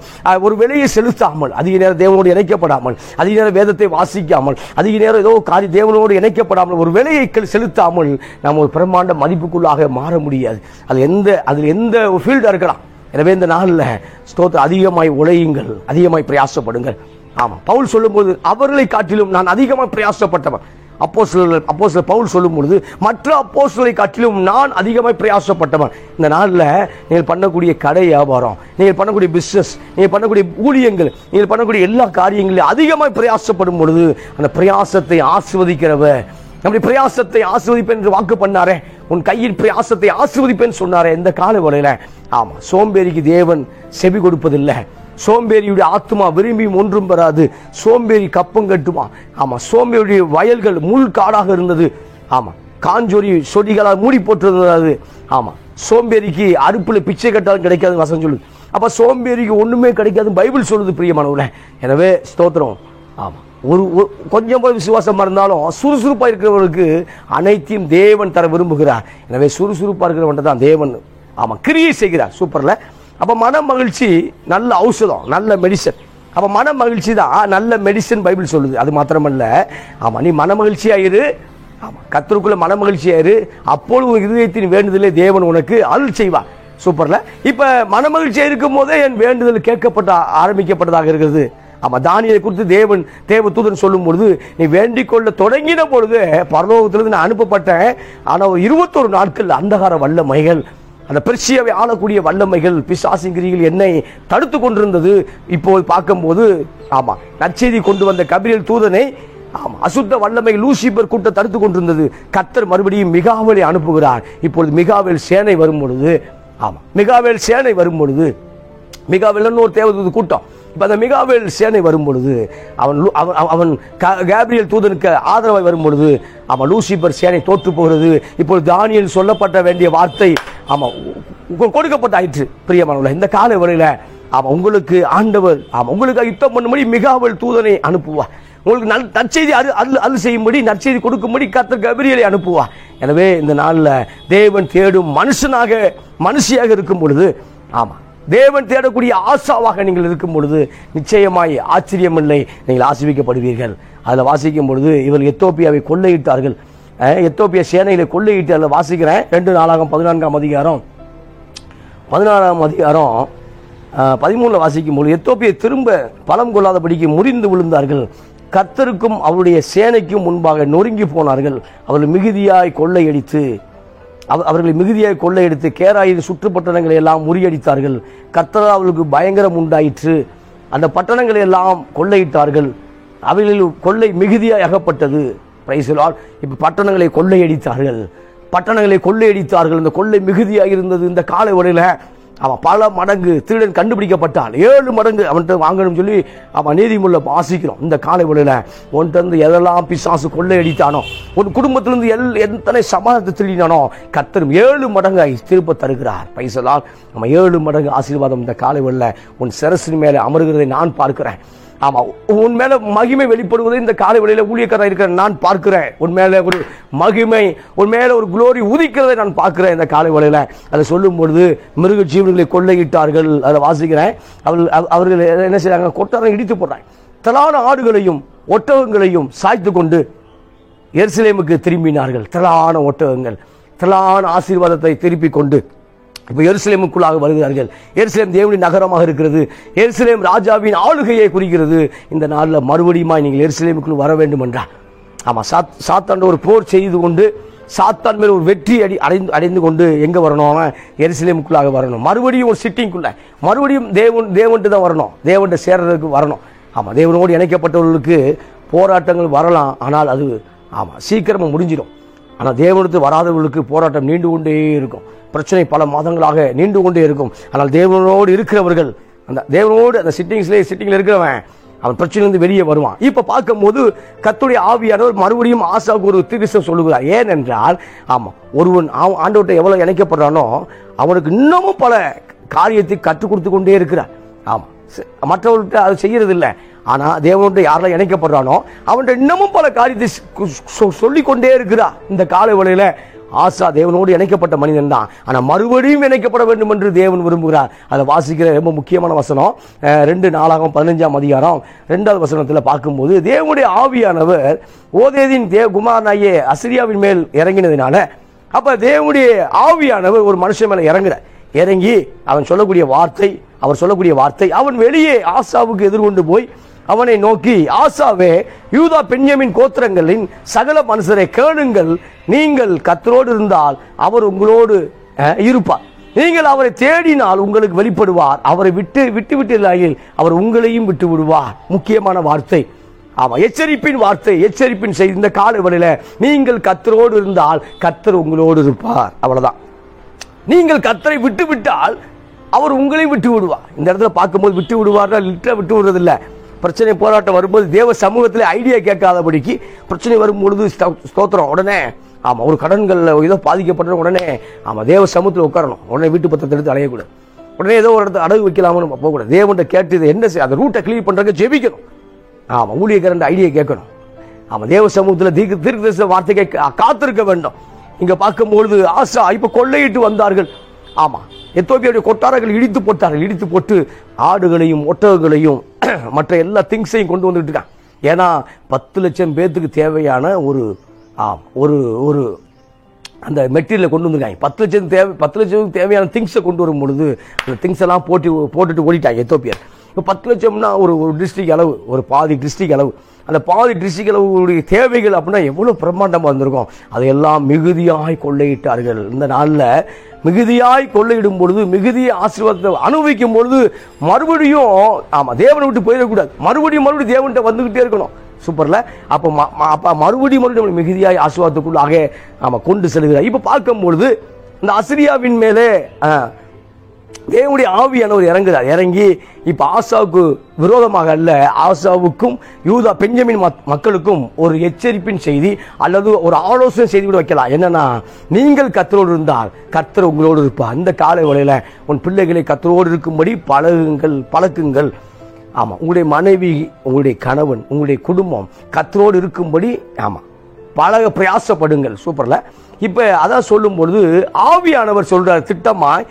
ஒரு விலையை செலுத்தாமல், அதிக நேரம் தேவனோடு இணைக்கப்படாமல், அதிக நேரம் வேதத்தை வாசிக்காமல், அதிக நேரம் ஏதோ காரிய தேவனோடு இணைக்கப்படாமல், ஒரு விலையை செலுத்தாமல் நாம் ஒரு பிரம்மாண்ட மதிப்புக்குள்ளாக மாற முடியாது. அதில் எந்த ஃபீல்டா இருக்கலாம். எனவே இந்த நாளில் ஸ்தோத்திரம் அதிகமாய் உழையுங்கள், அதிகமாய் பிரயாசப்படுங்கள். பவுல் சொல்லும் போது அவர்களை காட்டிலும் நான் அதிகமாக பிரயாசப்பட்டவன். அப்போஸ்தலர் பவுல் சொல்லும் பொழுது மற்ற அப்போஸ்தலரை காட்டிலும் நான் அதிகமாக பிரயாசப்பட்டவன். இந்த நாளில் நீங்கள் பண்ணக்கூடிய கடை வியாபாரம், நீங்கள் பண்ணக்கூடிய பிசினஸ், நீங்கள் பண்ணக்கூடிய ஊழியங்கள், நீங்கள் பண்ணக்கூடிய எல்லா காரியங்களையும் அதிகமாக பிரயாசப்படும் பொழுது அந்த பிரயாசத்தை ஆசீர்வதிக்கிறவர், நம்முடைய பிரயாசத்தை ஆசீர்வதிப்பேன் என்று வாக்கு பண்ணாரே, உன் கையின் பிரயாசத்தை ஆசீர்வதிப்பேன் சொன்னாரே. இந்த கால வேளையில சோம்பேறிக்கு தேவன் செவி கொடுப்பதில்லை. சோம்பேறியுடைய ஆத்மா விரும்பி ஒன்றும் பெறாது. சோம்பேறி கப்பம் கட்டுமா. சோம்பேறியுடைய வயல்கள் முள் காடாக இருந்தது. காஞ்சொரி சொடிகளால் மூடி போட்டிருந்தது. சோம்பேறிக்கு அறுப்புல பிச்சை கட்டாலும் கிடைக்காது வசனம் சொல்லுது. அப்ப சோம்பேறிக்கு ஒண்ணுமே கிடைக்காது பைபிள் சொல்லுது. பிரியமானவர்களே, எனவே ஸ்தோத்திரம். ஒரு கொஞ்சம் போய் விசுவாசமா இருந்தாலும் சுறுசுறுப்பா இருக்கிறவர்களுக்கு அனைத்தையும் தேவன் தர விரும்புகிறார். எனவே சுறுசுறுப்பா இருக்கிறவன் தான் தேவன் கிரியை செய்கிறார். சூப்பர்ல. அப்ப மன மகிழ்ச்சி நல்ல ஔஷதம், நல்ல மெடிசன். அப்ப மன மகிழ்ச்சி தான் நல்ல மெடிசன் பைபிள் சொல்லுது. அது மாத்திரமல்ல, ஆமா நீ மன மகிழ்ச்சியாயிரு, ஆமா கர்த்தருக்குள்ள மன மகிழ்ச்சியாயிரு, அப்பொழுது இருதயத்தின் வேண்டுதலே தேவன் உனக்கு அருள் செய்வார். சூப்பர்ல. இப்ப மன மகிழ்ச்சியா இருக்கும் போதே என் வேண்டுதல் கேட்கப்பட்ட ஆரம்பிக்கப்பட்டதாக இருக்கிறது. ஆமா தானியேலை குறித்து தேவ தூதன் சொல்லும் பொழுது, நீ வேண்டிக் கொள்ள தொடங்கின பொழுது பரலோகத்திலிருந்து நான் அனுப்பப்பட்டேன். ஆனா 21 நாட்கள் அந்தகார வல்லமைகள், அந்த பெர்சியாவை ஆளக்கூடிய வல்லமைகள், பிசாசின் கிரியைகள் என்னை தடுத்து கொண்டிருந்தது. இப்போது பார்க்கும்போது ஆமா நற்செய்தி கொண்டு வந்த கபிரியேல் தூதனை ஆமா அசுத்த வல்லமை லூசிபர் கூட்ட தடுத்து கொண்டிருந்தது. கர்த்தர் மறுபடியும் மிகாவேலை அனுப்புகிறார். இப்பொழுது மிகாவேல் சேனை வரும் பொழுது, ஆமா மிகாவேல் சேனை வரும் பொழுது, மிகாவேல் ஒரு தேவதூத கூட்டம், இப்ப அந்த மிகாவேல் சேனை வரும் பொழுது அவன் கேப்ரியேல் தூதனுக்கு ஆதரவாய் வரும் பொழுது அவன் லூசிபர் சேனை தோற்று போகிறது. இப்பொழுது தானியேல் சொல்லப்பட்ட வேண்டிய வார்த்தை ஆமா கொடுக்கப்பட்டாயிற்று. பிரியமானவர்களே, இந்த கால வேளையில ஆமா உங்களுக்கு ஆண்டவர் ஆமா உங்களுக்கு யுத்தம் பண்ணும்படி மிகாவேல் தூதனை அனுப்புவார். உங்களுக்கு நற்செய்தி அருள் செய்யும்படி, நற்செய்தி கொடுக்கும்படி கர்த்தர் கபிரியேலை அனுப்புவார். எனவே இந்த நாளில் தேவன் தேடும் மனுஷியாக இருக்கும் பொழுது, ஆமா தேவன் தேடக்கூடிய ஆசாவாக நீங்கள் இருக்கும் பொழுது நிச்சயமாய் ஆச்சரியமில்லை, நீங்கள் ஆசீர்வதிக்கப்படுவீர்கள். அதில் வாசிக்கும் பொழுது இவர்கள் எத்தோப்பியாவை கொள்ளையிட்டார்கள். எத்தோப்பியா சேனையில கொள்ளையிட்டு அதில் வாசிக்கிறேன். 2 நாளாகம் 14ஆம் அதிகாரம் 13 வாசிக்கும் பொழுது, எத்தோப்பியை திரும்ப பலம் கொள்ளாதபடிக்கு முறிந்து விழுந்தார்கள். கர்த்தருக்கும் அவருடைய சேனைக்கும் முன்பாக நொறுங்கி போனார்கள். அவர்களை மிகுதியாய் கொள்ளையடித்து கேராயின் சுற்றுப்பட்டணங்களை எல்லாம் முறியடித்தார்கள். கர்த்தர் அவர்களுக்கு பயங்கரம் உண்டாயிற்று. அந்த பட்டணங்களை எல்லாம் கொள்ளையிட்டார்கள். அவைகளில் கொள்ளை மிகுதியாய் அகப்பட்டது. Price the Lord. இப்ப பட்டணங்களை கொள்ளையடித்தார்கள். இந்த கொள்ளை மிகுதியாக இருந்தது. இந்த காலை வேளையில அவன் பல மடங்கு திருடன் கண்டுபிடிக்கப்பட்டால் 7 மடங்கு அவன்கிட்ட வாங்கணும் சொல்லி அவன் நீதிமொழியில் வாசிக்கிறோம். இந்த காலை வேளையில ஒன்றிருந்து எதெல்லாம் பிசாசு கொள்ளையடித்தானோ, உன் குடும்பத்திலிருந்து எத்தனை சமாதானத்தை திருடினானோ கர்த்தர் 7 மடங்காய் திருப்ப தருகிறார். பைசலால் நம்ம 7 மடங்கு ஆசீர்வாதம் இந்த காலை வேளையில உன் சிரசின் மேலே அமருகிறதை நான் பார்க்கிறேன். ஆமா உன் மேல மகிமை வெளிப்படுவதை இந்த காலை வேளையில ஊழியக்காரராக இருக்கிற நான் பார்க்கிறேன். உன் மேல ஒரு மகிமை, உன் மேல ஒரு குளோரி உதிக்கிறதை நான் பார்க்கிறேன் இந்த காலை வேளையில. அதை சொல்லும் பொழுது மிருக ஜீவன்களை கொள்ளையிட்டார்கள். அதை வாசிக்கிறேன். அவர்கள் என்ன செய்றாங்க? கொட்டாரம் இடித்து போடுறாங்க. திரளான ஆடுகளையும் ஒட்டகங்களையும் சாய்த்து கொண்டு எருசலேமுக்கு திரும்பினார்கள். திரளான ஒட்டகங்கள், திரளான ஆசீர்வாதத்தை திருப்பி கொண்டு இப்போ எருசலேமுக்குள்ளாக வருகிறார்கள். எருசலேம் தேவனின் நகரமாக இருக்கிறது. எருசலேம் ராஜாவின் ஆளுகையை குறிக்கிறது. இந்த நாளில் மறுபடியும் நீங்கள் எருசலேமுக்குள் வர வேண்டும் என்றார். ஆமா சாத்தான் ஒரு போர் செய்து கொண்டு சாத்தான் மேல் ஒரு வெற்றி அடைந்து கொண்டு எங்க வரணும்? எருசலேமுக்குள்ளாக வரணும். மறுபடியும் ஒரு சிட்டிங்குள்ள மறுபடியும் தேவன்ட்டு தான் வரணும். தேவன்ட்டு சேர்றதுக்கு வரணும். ஆமா தேவனோடு இணைக்கப்பட்டவர்களுக்கு போராட்டங்கள் வரலாம், ஆனால் அது ஆமா சீக்கிரமா முடிஞ்சிடும். ஆனால் தேவனுக்கு வராதவர்களுக்கு போராட்டம் நீண்டு கொண்டே இருக்கும். பிரச்சனை பல மாதங்களாக நீண்டு கொண்டே இருக்கும். ஆனால் தேவனோடு இருக்கிறவர்கள், அந்த தேவனோடு அந்த சிட்டிங்ல இருக்கிறவன் அவன் பிரச்சனையிலிருந்து வெளியே வருவான். இப்ப பார்க்கும்போது கர்த்தருடைய ஆவியானவர் மறுபடியும் ஆசாவுக்கு ஒரு தீர்க்கம் சொல்லுகிறார். ஏனென்றால் ஆமா ஒருவன் ஆண்டவர்கிட்ட எவ்வளவு இணைக்கப்படுறானோ அவனுக்கு இன்னமும் பல காரியத்தை கற்றுக் கொடுத்து கொண்டே இருக்கிறார். ஆமா மற்றவர்கிட்ட அது செய்யறது இல்லை. ஆனா தேவனோட யாரெல்லாம் இணைக்கப்படுறானோ அவன்கிட்ட இன்னமும் பல காரியத்தை சொல்லிக் கொண்டே இருக்கிறார். இந்த காலை வேளையில ஆசா தேவனோடு இணைக்கப்பட்ட மனிதன் தான். ஆனா மறுபடியும் இணைக்கப்பட வேண்டும் என்று தேவன் விரும்புகிறார். அதை வாசிக்கிற ரொம்ப முக்கியமான வசனம் 2 நாளாகம் 15ஆம் அதிகாரம் 2வது வசனத்தில் பார்க்கும்போது, தேவனுடைய ஆவியானவர் ஓதேதின் குமாரனாகிய அசிரியாவின் மேல் இறங்கினதுனால, அப்ப தேவனுடைய ஆவியானவர் ஒரு மனுஷன் மேல இறங்கி அவர் சொல்லக்கூடிய வார்த்தை அவன் வெளியே ஆசாவுக்கு எதிர்கொண்டு போய் அவனை நோக்கி, ஆசாவே, யூதா பென்யமின் கோத்திரங்களின் சகல மனுஷரை கேளுங்கள், நீங்கள் கர்த்தரோடு இருந்தால் அவர் உங்களோடு இருப்பார். நீங்கள் அவரை தேடினால் உங்களுக்கு வெளிப்படுவார். அவரை விட்டு அவர் உங்களையும் விட்டு விடுவார். முக்கியமான வார்த்தை. ஆமா எச்சரிப்பின் வார்த்தை, எச்சரிப்பின் செய்தி. இந்த காலை வேளையில நீங்கள் கர்த்தரோடு இருந்தால் கர்த்தர் உங்களோடு இருப்பார். அவ்வளவுதான். நீங்கள் கர்த்தரை விட்டு விட்டால் அவர் உங்களையும் விட்டு விடுவார். இந்த இடத்துல பார்க்கும்போது விட்டு விடுவார்னா லிட்டரா விட்டு விடுறது இல்லை. பிரச்சனை போராட்டம் வரும்போது தேவ சமூகத்தில் ஐடியா கேட்காதபடிக்கு பிரச்சனை வரும்பொழுது ஸ்தோத்திரம் உடனே ஆமா ஒரு கடன்கள் ஏதோ பாதிக்கப்பட்ட உடனே ஆமா தேவ சமூகத்தில் உட்காரணும். உடனே வீட்டு பத்திரத்தை எடுத்து அலையக்கூடாது. உடனே ஏதோ ஒரு இடத்துல அடகு வைக்கலாம்னு போகக்கூடாது. தேவன்கிட்ட கேட்டு இது என்ன செய்ய, அந்த ரூட்டை கிளியர் பண்றதுக்கு ஜெபிக்கணும். ஆமா ஊழியக்காரன் ஐடியா கேட்கணும். ஆமா தேவ சமூகத்தில் தீர்க்க வார்த்தையை காத்திருக்க வேண்டும். இங்க பார்க்கும்பொழுது ஆசா இப்ப கொள்ளையிட்டு வந்தார்கள். ஆமா எத்தோப்பியாவுடைய கொட்டாரங்கள் இடித்து போட்டு ஆடுகளையும் ஒட்டகங்களையும் மற்ற எல்லா திங்ஸையும் கொண்டு வந்துட்டு இருக்கான். ஏன்னா 10 லட்சம் பேத்துக்கு தேவையான ஒரு ஒரு அந்த மெட்டீரியலை கொண்டு வந்துருக்காங்க. 10 லட்சத்துக்கு தேவையான திங்ஸை கொண்டு வரும் பொழுது அந்த திங்ஸ் எல்லாம் போட்டுட்டு ஓடிட்டாங்க எத்தோப்பியர். இப்போ 10 லட்சம்னா ஒரு டிஸ்ட்ரிக்ட் அளவு, ஒரு பாதி டிஸ்ட்ரிக்ட் அளவு. அந்த பாதி டிஸ்ட்ரிக்ட் அளவுடைய தேவைகள் அப்படின்னா எவ்வளோ பிரம்மாண்டமாக இருந்திருக்கும். அதையெல்லாம் மிகுதியாய் கொள்ளையிட்டார்கள். இந்த நாளில் மிகுதியாய் கொள்ளையிடும் பொழுது, மிகுதியை ஆசீர்வாதத்தை அனுபவிக்கும் பொழுது மறுபடியும் தேவனை விட்டு போயிடக்கூடாது. மறுபடியும் தேவன்கிட்ட வந்துகிட்டே இருக்கணும். சூப்பர்ல. அப்ப மறுபடியும் மிகுதியாய் ஆசீர்வாதத்துக்குள்ளாக கொண்டு செல்கிறார். இப்ப பார்க்கும் பொழுது இந்த அசிரியாவின் மேலே தேவனுடைய ஆவியானவர் இறங்குறார். இறங்கி இப்ப ஆசாவுக்கு விரோதமாக அல்ல, ஆசாவுக்கும் யூதா பெஞ்சமின் மக்களுக்கும் ஒரு எச்சரிப்பின் செய்தி அல்லது ஒரு ஆலோசனை செய்தி கூட வைக்கலாம். என்னன்னா, நீங்கள் கர்த்தரோடு இருந்தால் கர்த்தர் உங்களோடு இருப்பார். அந்த காலை வேளையில உன் பிள்ளைகளை கர்த்தரோடு இருக்கும்படி பழக்குங்கள். ஆமா, உங்களுடைய மனைவி, உங்களுடைய கணவன், உங்களுடைய குடும்பம் கர்த்தரோடு இருக்கும்படி பழக பிரயாசப்படுங்கள். சூப்பர்ல. இப்ப அதான் சொல்லும் பொழுது ஆவியானவர் சொல்றார் திட்டமாய்.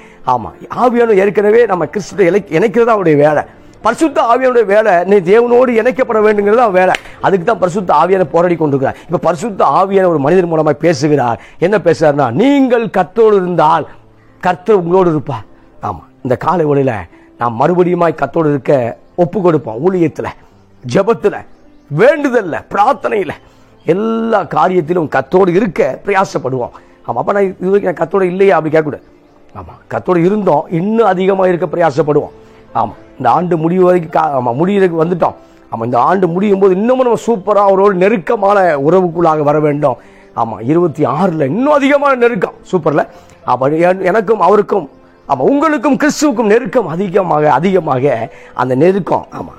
ஆவியானவர் ஏற்கனவே நம்ம கிறிஸ்துவை இணைக்கிறதா அவருடைய வேலை. பரிசுத்த ஆவியானுடைய வேலை நீ தேவனோடு இணைக்கப்பட வேண்டுங்கிறது அவன் வேலை. அதுக்கு தான் பரிசுத்த ஆவியான போராடி கொண்டிருக்கிறார். இப்ப பரிசுத்த ஆவியான ஒரு மனிதர் மூலமாக பேசுகிறார். என்ன பேசுறாருன்னா, நீங்கள் கர்த்தரோடு இருந்தால் கர்த்தர் உங்களோடு இருப்பார். இந்த காலை வேளையில நாம் மறுபடியுமாய் கர்த்தரோடு இருக்க ஒப்பு கொடுப்போம். ஊழியத்துல, ஜெபத்துல, வேண்டுதல்ல, பிரார்த்தனையில, எல்லா காரியத்திலும் கர்த்தரோடு இருக்க பிரயாசப்படுவோம். அப்ப நான் இது வரைக்கும் நான் கர்த்தரோடு இல்லையா அப்படி கேட்கக்கூடாது. கர்த்தரோடு இருந்தோம், இன்னும் அதிகமாக இருக்க பிரயாசப்படுவோம். இந்த ஆண்டு முடிவு வரைக்கும் முடிவுக்கு வந்துட்டோம். இந்த ஆண்டு முடியும் போது இன்னமும் நம்ம சூப்பரா அவரோடு நெருக்கமான உறவுக்குள்ளாக வர வேண்டும். 26 இன்னும் அதிகமான நெருக்கம். சூப்பர்ல. எனக்கும் அவருக்கும் உங்களுக்கும் கிறிஸ்துவுக்கும் நெருக்கம் அதிகமாக அந்த நெருக்கம்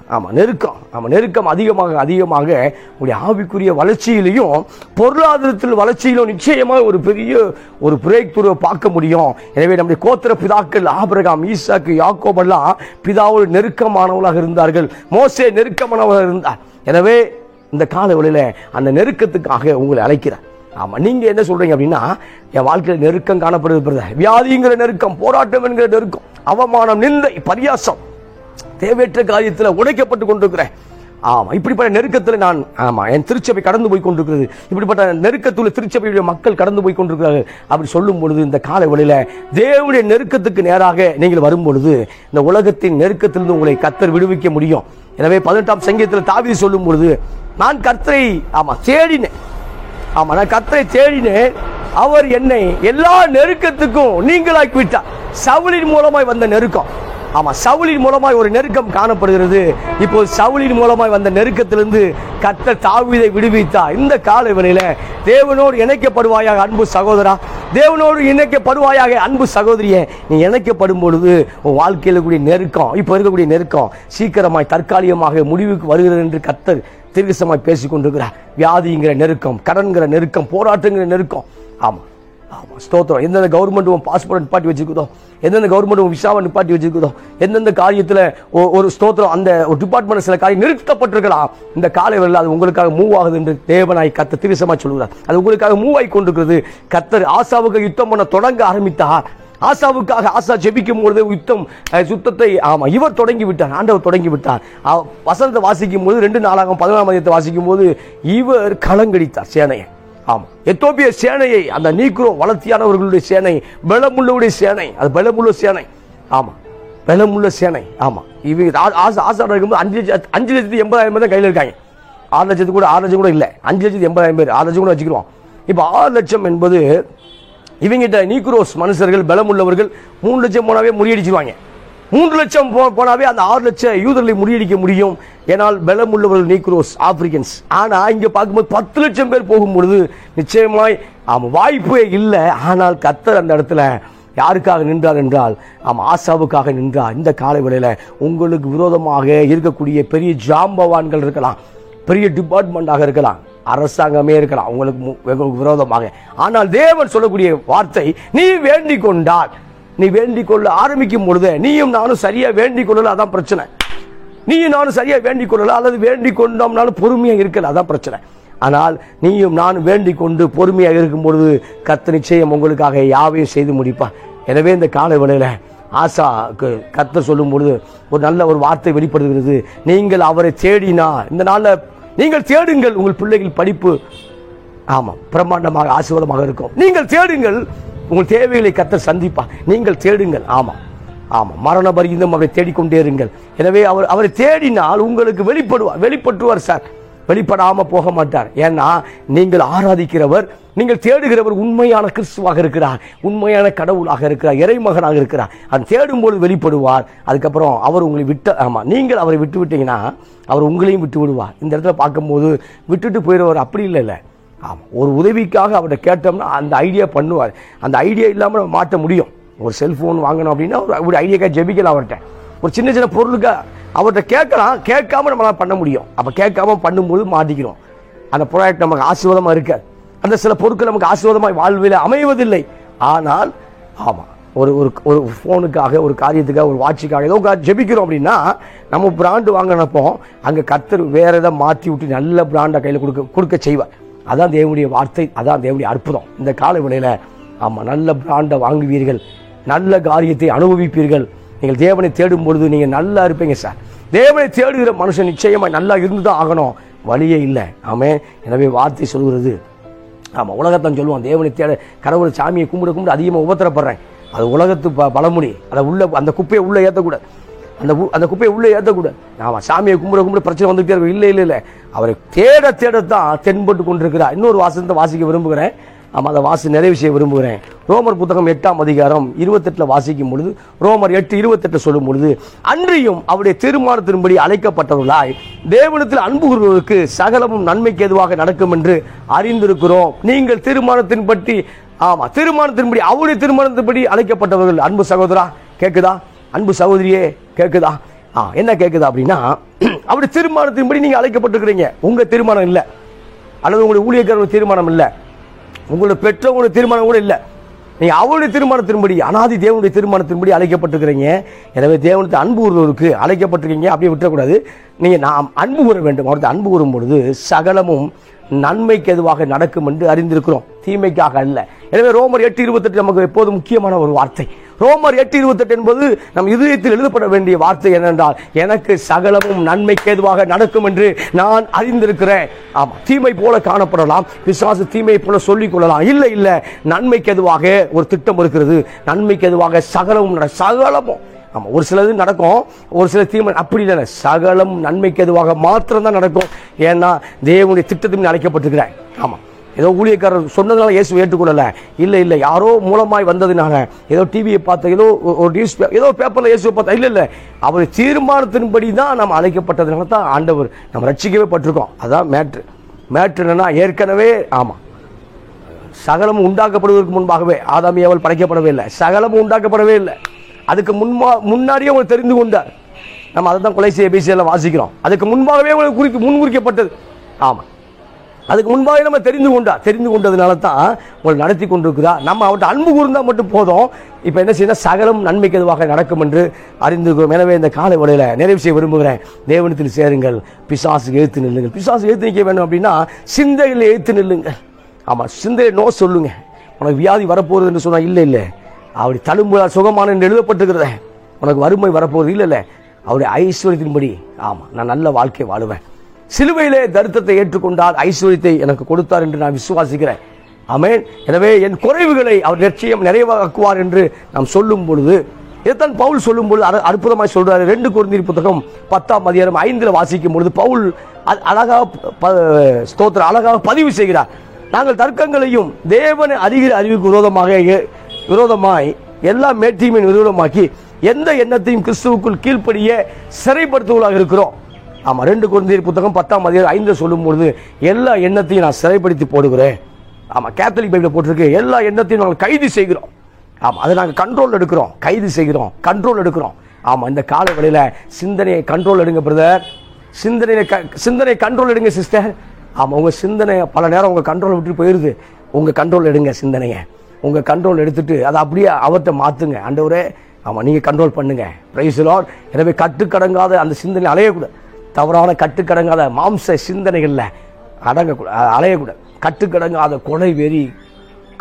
நெருக்கம் அதிகமாக உங்களுடைய ஆவிக்குரிய வளர்ச்சியிலையும் பொருளாதாரத்தில் வளர்ச்சியிலும் நிச்சயமாக ஒரு பெரிய ஒரு பிரேக் த்ரூவை பார்க்க முடியும். எனவே நம்முடைய கோத்திர பிதாக்கள் ஆபிரகாம், ஈசாக்கு, யாக்கோபு எல்லாம் பிதாவோடு நெருக்கமானவர்களாக இருந்தார்கள். மோசே நெருக்கமானவராக இருந்தார். எனவே இந்த கால வேளையில அந்த நெருக்கத்துக்காக உங்களை அழைக்கிறார். நீங்க என்ன சொல்றீங்க அப்படின்னா, என் வாழ்க்கையில் நெருக்கம் காணப்படுது, வியாதிங்கிற நெருக்கம், போராட்டம் என்கிற நெருக்கம், அவமானம், நிந்தை, பரியாசம், தேவையற்ற காரியத்தில் உடைக்கப்பட்டு கொண்டிருக்கிறேன். இப்படிப்பட்ட நெருக்கத்தில் நான் என் திருச்சபை கடந்து போய் கொண்டிருக்கிறது. இப்படிப்பட்ட நெருக்கத்தில் திருச்சபையுடைய மக்கள் கடந்து போய் கொண்டிருக்கிறார்கள். அப்படி சொல்லும் பொழுது இந்த காலை வேளையில தேவனுடைய நெருக்கத்துக்கு நேராக நீங்கள் வரும் பொழுது இந்த உலகத்தின் நெருக்கத்திலிருந்து உங்களை கர்த்தர் விடுவிக்க முடியும். எனவே 18ஆம் சங்கீதத்தில் தாவீது சொல்லும் பொழுது, நான் கர்த்தரை தேடினேன், நான் கர்த்தரை தேடினேன், அவர் என்னை எல்லா நெருக்கத்துக்கும் நீங்களாக்கி விட்டார். சவுலின் மூலமாய் வந்த நெருக்கம், சவுலின் மூலமாய் ஒரு நெருக்கம் காணப்படுகிறது. இப்போ சவுலின் மூலமாய் வந்த நெருக்கத்திலிருந்து கர்த்தர் தாவீதை விடுவித்தார். இந்த காலை வேளையில தேவனோடு இணைக்கப்படுவாயாக அன்பு சகோதரா, தேவனோடு இணைக்கப்படுவாயாக அன்பு சகோதரியே. நீ இணைக்கப்படும் பொழுது உன் வாழ்க்கையில் கூடிய நெருக்கம், இப்போ இருக்கக்கூடிய நெருக்கம் சீக்கிரமாய் தற்காலிகமாக முடிவுக்கு வருகிறது என்று கர்த்தர் தீர்க்கமாய் பேசிக் கொண்டிருக்கிறார். வியாதிங்கிற நெருக்கம், கடன்கிற நெருக்கம், போராட்டங்கிற நெருக்கம். ஸ்தோத்திரம். எந்தெந்த கவர்மெண்ட் பாஸ்போர்ட் நிப்பாட்டி வச்சிருக்குதோ, எந்தெந்த கவர்மெண்ட் விசாவை நிப்பாட்டி வச்சிருக்குதோ, எந்தெந்த காரியத்தில் ஒரு ஸ்தோத்திரம் அந்த ஒரு டிபார்ட்மெண்ட் சில காரியம் நிறுத்தப்பட்டிருக்கலாம். இந்த காலை வேளையில அது உங்களுக்காக மூவ் ஆகுது என்று தேவனாய் கர்த்தர் தீர்க்கமாய் சொல்கிறார். அது உங்களுக்காக மூவ் ஆகி கொண்டிருக்கிறது. கர்த்தர் ஆசாவுக்கு யுத்தம் பண்ண தொடங்க ஆரம்பித்தார். ஆசாவுக்காக ஆசா ஜெபிக்கும் பொழுது யுத்தத்தை இவர் தொடங்கி விட்டார், ஆண்டவர் தொடங்கி விட்டார். வசனத்தை வாசிக்கும் போது 2 வாசிக்கும் போது இவர் களங்கடித்தார் சேனையை. எத்தோப்பிய சேனையை, அந்த நீக்ரோ வளர்த்தியானவர்களுடைய சேனை, பலமுள்ளவுடைய சேனை, அது பலமுள்ள சேனை. பலமுள்ள சேனை. இவங்க ஆசா இருக்கும்போது 5,80,000 தான் கையில் இருக்காங்க. 6 லட்சம் கூட இல்லை, 5,80,000 பேர், 6 லட்சம் கூட வச்சுக்கிறோம். இப்போ 6 லட்சம் என்பது இவங்கிட்ட நீக்ரோஸ் மனுஷர்கள் பலமுள்ளவர்கள் 3 லட்சம் போனாவே முறியடிச்சிருவாங்க. 3 லட்சம் போனாவே அந்த 6 லட்சம் யூதர்களை முறியடிக்க முடியும். ஏனால் பலமுள்ளவர்கள் நீக்ரோஸ், ஆப்பிரிக்கன்ஸ். ஆனா இங்க பார்க்கும்போது 10 லட்சம் பேர் போகும்பொழுது நிச்சயமாய் வாய்ப்பே இல்லை. ஆனால் கர்த்தர் அந்த இடத்துல யாருக்காக நின்றார் என்றால் ஆசாவுக்காக நின்றார். இந்த காலை வேளையில உங்களுக்கு விரோதமாக இருக்கக்கூடிய பெரிய ஜாம்பவான்கள் இருக்கலாம், பெரிய டிபார்ட்மெண்டாக இருக்கலாம், அரசாங்கமே இருக்கலாம் உங்களுக்கு விரோதமாக. ஆனால் தேவன் சொல்லக்கூடிய வார்த்தை, நீ வேண்டிக் கொண்டால், நீ வேண்டிக் கொள்ள ஆரம்பிக்கும் பொழுது நீயும் நானும் சரியா வேண்டிக் கொள்ளல, அதான் பிரச்சனை. நீயும் நானும் சரியா வேண்டிக் கொள்ளல, அல்லது வேண்டிக் கொண்டோம்னாலும் பொறுமையா இருக்கல, அதான் பிரச்சனை. ஆனால் நீயும் நானும் வேண்டிக் கொண்டு பொறுமையாக இருக்கும் பொழுது கர்த்தர் நிச்சயம் உங்களுக்காக யாவையும் செய்து முடிப்பார். எனவே இந்த காலை வேளையில ஆசாக்கு கர்த்தர் சொல்லும் பொழுது ஒரு நல்ல ஒரு வார்த்தை வெளிப்படுகிறது. நீங்கள் அவரை தேடினா, இந்த நாளில் நீங்கள் தேடுங்கள், உங்கள் பிள்ளைகள் படிப்பு ஆமாம் பிரம்மாண்டமாக ஆசீர்வாதமாக இருக்கும். நீங்கள் தேடுங்கள், உங்கள் தேவைகளை கர்த்தர் சந்திப்பா. நீங்கள் தேடுங்கள். ஆமாம் ஆமாம் மரண பரியந்தம் அவரை தேடிக்கொண்டே இருங்கள். எனவே அவரை தேடினால் உங்களுக்கு வெளிப்பட்டுவார் சார். வெளிப்படாம போக மாட்டார். ஏன்னா நீங்கள் ஆராதிக்கிறவர், நீங்கள் தேடுகிறவர் உண்மையான கிறிஸ்துவாக இருக்கிறார், உண்மையான கடவுளாக இருக்கிறார், இறைமகனாக இருக்கிறார். அது தேடும்போது வெளிப்படுவார். அதுக்கப்புறம் அவர் உங்களை நீங்கள் அவரை விட்டு விட்டீங்கன்னா அவர் உங்களையும் விட்டு விடுவார். இந்த இடத்துல பார்க்கும்போது விட்டுட்டு போயிடுவார். அப்படி இல்லை. ஆமாம், ஒரு உதவிக்காக அவர்கிட்ட கேட்டோம்னா அந்த ஐடியா பண்ணுவார். அந்த ஐடியா இல்லாமல் நம்ம மாட்ட முடியும். ஒரு செல்ஃபோன் வாங்கணும் அப்படின்னா ஒரு ஐடியாக்காக ஜெபிக்கலாம். அவர்கிட்ட ஒரு சின்ன சின்ன பொருளுக்காக அவர்கிட்ட கேட்கலாம். கேட்காம நம்மளால் பண்ண முடியும். அப்போ கேட்காம பண்ணும்போது மாட்டிக்கிறோம். அந்த ப்ராடக்ட் நமக்கு ஆசீர்வாதமாக இருக்காது. அந்த சில பொருட்கள் நமக்கு ஆசீர்வாதமாக வாழ்வில் அமைவதில்லை. ஆனால் ஆமாம், ஒரு ஒரு ஃபோனுக்காக, ஒரு காரியத்துக்காக, ஒரு வாட்சுக்காக ஏதோ ஜெபிக்கிறோம் அப்படின்னா நம்ம பிராண்டு வாங்கினப்போ அங்கே கர்த்தர் வேற எதை மாற்றி விட்டு நல்ல பிராண்டை கையில் கொடுக்க செய்வார். அதான் தேவனுடைய வார்த்தை, அதான் தேவனுடைய அற்புதம். இந்த கால வேளையில் ஆமாம், நல்ல பிராண்டை வாங்குவீர்கள், நல்ல காரியத்தை அனுபவிப்பீர்கள். நீங்கள் தேவனை தேடும் பொழுது நீங்கள் நல்லா இருப்பீங்க சார். தேவனை தேடுகிற மனுஷன் நிச்சயமாக நல்லா இருந்து தான் ஆகணும், வழியே இல்லை. ஆமாம். எனவே வார்த்தை சொல்கிறது. ஆமாம், உலகத்தான் சொல்லுவான் தேவனை தேட, கடவுளை சாமியை கும்பிட அதிகமாக உபத்திரப்படுறேன். அது உலகத்து பழமொழி. அதை அந்த குப்பையை உள்ளே ஏற்றக்கூடாது. அந்த குப்பையை உள்ளே ஏற்றக்கூடாது. ஆமாம், சாமியை கும்பிட பிரச்சனை வந்துகிட்டே இருக்கும். இல்லை, அவரை தேடத்தான் தென்பட்டு கொண்டிருக்கிறார். இன்னொரு வாசகத்தை வாசிக்க விரும்புகிறேன். ஆமாம், அதை நிறைவு செய்ய விரும்புகிறேன். ரோமர் புத்தகம் 8ஆம் அதிகாரம் 28 வாசிக்கும் பொழுது, ரோமர் 8:28 சொல்லும் பொழுது, அன்றியும் அவருடைய தீர்மானத்தின்படி அழைக்கப்பட்டவர்களாய் தேவனிடத்தில் அன்பு கூறுவதற்கு சகலமும் நன்மைக்கு எதுவாக நடக்கும் என்று அறிந்திருக்கிறோம். நீங்கள் தீர்மானத்தின்படி அவருடைய தீர்மானத்தின்படி அழைக்கப்பட்டவர்கள். அன்பு சகோதரா கேட்குதா? அன்பு சகோதரியே கேட்குதா? என்ன கேட்குதா அப்படின்னா, அவருடைய தீர்மானத்தின்படி நீங்க அழைக்கப்பட்டிருக்கிறீங்க. உங்க தீர்மானம் இல்லை, அல்லது உங்களுடைய ஊழியக்காரர் தீர்மானம் இல்லை, உங்களுடைய பெற்றவங்களுடைய தீர்மானம் கூட இல்லை. நீங்க அவருடைய தீர்மானத்தின்படி, அனாதி தேவனுடைய தீர்மானத்தின்படி அழைக்கப்பட்டிருக்கிறீங்க. எனவே தேவனுக்கு அன்பு கூறுவதற்கு அழைக்கப்பட்டிருக்கீங்க. அப்படியே விட்டுறக்கூடாது. நீங்க நாம் அன்பு கூற வேண்டும். அவருக்கு அன்பு கூறும் பொழுது சகலமும் நன்மைக்கு எதுவாக நடக்கும் என்று அறிந்திருக்கிறோம், தீமைக்காக அல்ல. எனவே ரோமர் 8:28 நமக்கு எப்போது முக்கியமான ஒரு வார்த்தை. ரோமர் 8:28 என்பது நம் இதயத்தில் எழுதப்பட வேண்டிய வார்த்தை. என்னென்றால், எனக்கு சகலமும் நன்மைக்கு எதுவாக நடக்கும் என்று நான் அறிந்திருக்கிறேன். ஆமா, தீமை போல காணப்படலாம், பிசாசு தீமை போல சொல்லிக் கொள்ளலாம். இல்லை, நன்மைக்கு எதுவாக ஒரு திட்டம் இருக்கிறது. நன்மைக்கு எதுவாக சகலமும் ஆமா, ஒரு சிலது நடக்கும், ஒரு சில தீமை. அப்படி இல்லை, சகலம் நன்மைக்கு எதுவாக மாத்திரம் தான் நடக்கும். ஏன்னா தேவனுடைய திட்டத்தின் அழைக்கப்பட்டிருக்கிறேன். ஆமா, ஏதோ ஊழியக்காரர் சொன்னதுனால இயேசு ஏற்றுக்கொள்ளல. இல்லை, யாரோ மூலமாய் வந்ததுனால, ஏதோ டிவியை பார்த்த, ஏதோ ஒரு நியூஸ், ஏதோ பேப்பர்ல இயேசுவை பார்த்தா, இல்லை, அவர் தீர்மானத்தின்படி தான் நம்ம அழைக்கப்பட்டதுனால தான் ஆண்டவர் நம்ம ரட்சிக்கவே பட்டிருக்கோம். அதான் மேட்ரு என்னன்னா, ஏற்கனவே ஆமா சகலமும் உண்டாக்கப்படுவதற்கு முன்பாகவே ஆதாம் ஏவாள் படைக்கப்படவே இல்லை. சகலமும் உண்டாக்கப்படவே இல்லை. அதுக்கு முன்னாடியே உங்களுக்கு தெரிந்து கொண்டார். நம்ம அதை தான் கொலைசிய எபேசியெல்லாம் வாசிக்கிறோம். அதுக்கு முன்பாகவே உங்களுக்கு முன்குறிக்கப்பட்டது. ஆமா, அதுக்கு முன்பாகவே நம்ம தெரிந்து கொண்டதுனால தான் உங்களை நடத்தி கொண்டிருக்கிறா. நம்ம அவர்கிட்ட அன்பு கூர்ந்தா மட்டும் போதும். இப்போ என்ன செய்யணும்? சகலம் நன்மைக்கு எதுவாக நடக்கும் என்று அறிந்திருக்கிறோம். எனவே இந்த காலை வேளையில நிறைவு செய்ய விரும்புகிறேன். தேவனிடத்தில் சேருங்கள், பிசாசுக்கு எதிர்த்து நில்லுங்கள். பிசாசு எதிர்த்து நிற்க வேண்டும் அப்படின்னா சிந்தையில் எதிர்த்து நில்லுங்கள். ஆமா, சிந்தையை நோ சொல்லுங்க. உனக்கு வியாதி வரப்போகுது என்று சொன்னா இல்லை, அவருடைய தழும்புகளால் சுகமான என்று எழுதப்பட்டிருக்கிறத. உனக்கு வறுமை வரப்போகுது இல்லை, அவருடைய ஐஸ்வர்யத்தின்படி ஆமா நான் நல்ல வாழ்க்கை வாழுவேன். சிலுவையிலே தரித்திரத்தை ஏற்றுக்கொண்டால் ஐஸ்வர்யத்தை எனக்கு கொடுத்தார் என்று நான் விசுவாசிக்கிறேன். ஆமென். எனவே என் குறைவுகளை அவர் நிச்சயம் நிறைவாக்குவார் என்று நாம் சொல்லும் பொழுது, இதைத்தான் பவுல் சொல்லும் பொழுது அற்புதமாய் சொல்றாரு. 2 கொரிந்தியர் புத்தகம் 10ஆம் அதிகாரம் 5 வாசிக்கும் பொழுது பவுல் அழகாக பதிவு செய்கிறார். நாங்கள் தர்க்கங்களையும் தேவனை அறிகிற அறிவுக்கு விரோதமாய் எல்லா மேட்டிமையும் விரோதமாக்கி எந்த எண்ணத்தையும் கிறிஸ்துவுக்குள் கீழ்ப்படிய சிறைப்படுத்துவதாக இருக்கிறோம். ஆமா, 2 கொரிந்தியர் புத்தகம் 10ஆம் அதிகாரம் 5 சொல்லும் பொழுது எல்லா எண்ணத்தையும் நான் சிறைப்படுத்தி போடுகிறேன். ஆமா, கேத்தலிக் பைபிள் போட்டிருக்கு, எல்லா எண்ணத்தையும் நாங்கள் கைது செய்கிறோம். ஆமா, அதை நாங்கள் கண்ட்ரோல் எடுக்கிறோம், கைது செய்கிறோம், கண்ட்ரோல் எடுக்கிறோம். ஆமா, இந்த கால வேளையில சிந்தனையை கண்ட்ரோல் எடுங்க பிரதர், சிந்தனை கண்ட்ரோல் எடுங்க சிஸ்டர். ஆமா, உங்க சிந்தனை பல நேரம் உங்க கண்ட்ரோல் விட்டு போயிருது. உங்க கண்ட்ரோல் எடுங்க, சிந்தனையை உங்க கண்ட்ரோல் எடுத்துட்டு அதை அப்படியே அவர்கிட்ட மாத்துங்க. ஆண்டவரே ஆமா நீங்க கண்ட்ரோல் பண்ணுங்க. Price the Lord. எனவே கட்டுக்கடங்காத அந்த சிந்தனை அலையக்கூடாது. தவறான கட்டுக்கடங்காத மாம்ச சிந்தனைகள்ல அலையக்கூடாது. கட்டுக்கடங்காத கொலை வெறி,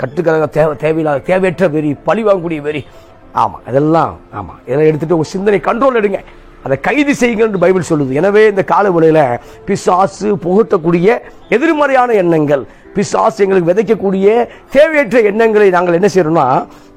கட்டுக்கடங்க தேவையில்லாத தேவையற்ற வெறி, பழி வாங்கக்கூடிய வெறி, ஆமாம், அதெல்லாம் ஆமாம், இதெல்லாம் எடுத்துட்டு ஒரு சிந்தனை கண்ட்ரோல் எடுங்க, அதை கைது செய்யுங்கள் என்று பைபிள் சொல்லுது. எனவே இந்த காலவெளியில் பிசாசு புகட்டக்கூடிய எதிர்மறையான எண்ணங்கள், பிசாசு எங்களுக்கு விதைக்கக்கூடிய தேவையற்ற எண்ணங்களை நாங்கள் என்ன செய்யறோம்னா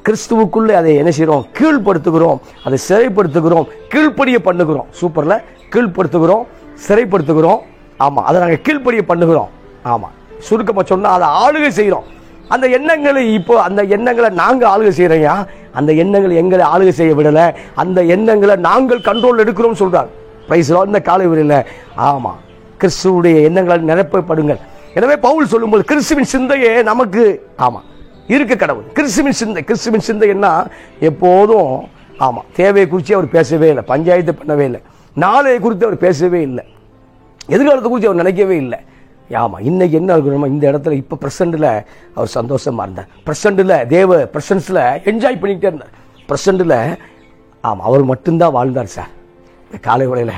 கிறிஸ்துவுக்குள்ளே அதை என்ன செய்கிறோம், கீழ்படுத்துகிறோம், அதை சிறைப்படுத்துகிறோம், கீழ்ப்படிய பண்ணுகிறோம். சூப்பர்ல, கீழ்படுத்துகிறோம், சிறைப்படுத்துகிறோம். ஆமாம், அதை நாங்கள் கீழ்ப்படிய பண்ணுகிறோம். ஆமாம், சுருக்கமாக சொன்னால் அதை ஆளுகை செய்கிறோம். அந்த எண்ணங்களை இப்போ அந்த எண்ணங்களை நாங்கள் ஆளுகை செய்கிறோம்யா, அந்த எண்ணங்களை எங்களை ஆளுகை செய்ய விடலை, அந்த எண்ணங்களை நாங்கள் கண்ட்ரோல் எடுக்கிறோம் சொல்றார். பிரைஸ் இந்த காலை வேளையில் ஆமாம், கிறிஸ்துவுடைய எண்ணங்களால் நிரப்பப்படுங்கள். எனவே பவுல் சொல்லும்போது கிறிஸ்துவின் சிந்தையே நமக்கு ஆமாம் இருக்க கடவுள். கிறிஸ்துவின் சிந்தை என்ன, எப்போதும் ஆமாம் தேவையை குறித்து அவர் பேசவே இல்லை, பஞ்சாயத்து பண்ணவே இல்லை, நாளையை குறித்து அவர் பேசவே இல்லை, எதிர்காலத்தை குறித்து அவர் நினைக்கவே இல்லை. ஆமாம், இன்னைக்கு என்ன இருக்கணுமோ இந்த இடத்துல இப்போ ப்ரெசண்டில் அவர் சந்தோஷமாக இருந்தார், ப்ரெசண்டில் தேவ ப்ரெசன்ஸில் என்ஜாய் பண்ணிக்கிட்டே இருந்தார், ப்ரெசண்டில் ஆமாம் அவர் மட்டும்தான் வாழ்ந்தார். சார் இந்த காலை வேளையில்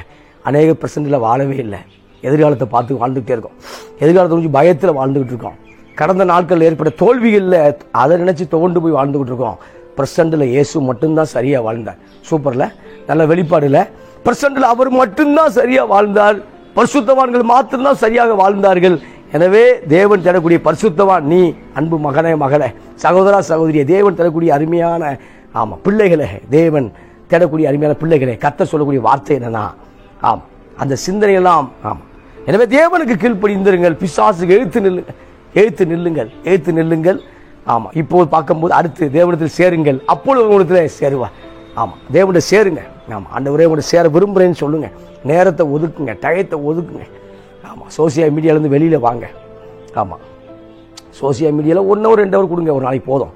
அநேக ப்ரெசண்டில் வாழவே இல்லை, எதிர்காலத்தை பார்த்து வாழ்ந்துகிட்டே இருக்கோம், எதிர்காலத்தை குறித்து பயத்தில் வாழ்ந்துக்கிட்டு இருக்கோம், கடந்த நாட்களில் ஏற்பட்ட தோல்விகளில் அதை நினச்சி துவண்டு போய் வாழ்ந்துக்கிட்டு இருக்கோம். ப்ரெசண்டில் இயேசு மட்டும்தான் சரியாக வாழ்ந்தார். சூப்பரில் நல்ல வெளிப்பாடுல ப்ரெசண்டில் அவர் மட்டும்தான் சரியாக வாழ்ந்தார், பரிசுத்தவான்கள் மாத்திரம்தான் சரியாக வாழ்ந்தார்கள். எனவே தேவன் தரக்கூடிய பரிசுத்தவான் நீ, அன்பு மகனே மகளே, சகோதரா சகோதரியை, தேவன் தரக்கூடிய அருமையான ஆமாம் பிள்ளைகளே, தேவன் தேடக்கூடிய அருமையான பிள்ளைகளே, கர்த்தர் சொல்லக்கூடிய வார்த்தை என்னன்னா ஆமாம் அந்த சிந்தனையெல்லாம் ஆமாம். எனவே தேவனுக்கு கீழ்ப்படிந்திருங்கள், பிசாசுக்கு எழுத்து நில்லுங்கள். ஆமாம், இப்போது பார்க்கும்போது அடுத்து தேவனத்தில் சேருங்கள், அப்பொழுது உங்களிடத்தில் சேருவார். ஆமாம், தேவனுடைய சேருங்க. ஆமாம், ஆண்டவரே உங்களை சேர விரும்புகிறேன்னு சொல்லுங்க, நேரத்தை ஒதுக்குங்க, டயத்தை ஒதுக்குங்க. ஆமாம், சோசியல் மீடியாவிலேருந்து வெளியில் வாங்க. ஆமாம், சோசியல் மீடியாவில் 1 hour 2 hour கொடுங்க, ஒரு நாளைக்கு போதும்.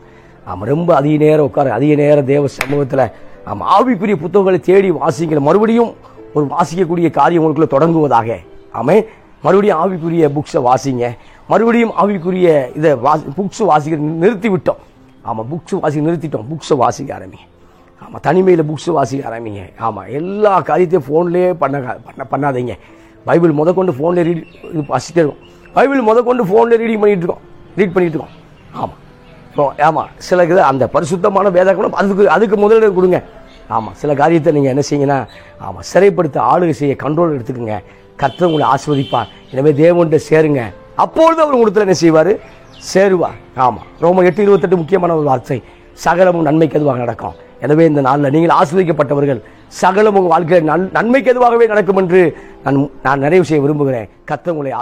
ஆமாம், ரொம்ப அதிக நேரம் உட்கார, அதிக நேரம் தேவ சமூகத்தில் ஆமாம் ஆவிக்குரிய புத்தகங்களை தேடி வாசிங்க. மறுபடியும் ஒரு வாசிக்கக்கூடிய காரியம் உங்களுக்குள்ள தொடங்குவதாக. ஆமே, மறுபடியும் ஆவிக்குரிய புக்ஸை வாசிங்க, மறுபடியும் ஆவிக்குரிய இதை புக்ஸ் வாசிக்க நிறுத்தி விட்டோம். ஆமாம், நிறுத்திட்டோம், புக்ஸை வாசிக்க ஆரம்பிங்க. ஆமாம், தனிமையில் புக்ஸ் வாசிக்க ஆரம்பிங்க. ஆமாம், எல்லா காரியத்தையும் ஃபோன்லேயே பண்ணாதீங்க. பைபிள் முதற்கொண்டு ஃபோனில் இது வாசிட்டே இருக்கும், பைபிள் முதற்கொண்டு ஃபோனில் ரீட் பண்ணிட்டு இருக்கோம். ஆமாம், ஆமாம், சில அந்த பரிசுத்தமான வேதாகமம் அதுக்கு முதலிடம் கொடுங்க. ஆமாம், சில காரியத்தை நீங்கள் என்ன செய்யுங்கன்னா ஆமாம் சிறைப்படுத்த ஆளுகை செய்ய கண்ட்ரோல் எடுத்துக்கோங்க. கர்த்தர் உங்களை ஆசீர்வதிப்பார். எனவே தேவன்கிட்ட சேருங்க, அப்பொழுது அவர் உங்களுக்கு என்ன செய்வார், சேருவார். ஆமாம், ரோமர் 8:28 முக்கியமான ஒரு வார்த்தை, சகலமும் நன்மைக்கு எதுவாக நடக்கும். எனவே இந்த நாளில் நீங்கள் ஆசீர்வதிக்கப்பட்டவர்கள், சகலம் உங்கள் வாழ்க்கையில் நன்மைக்கு எதுவாகவே நடக்கும் என்று நான் நிறைவு செய்ய விரும்புகிறேன். கர்த்தர் உங்களை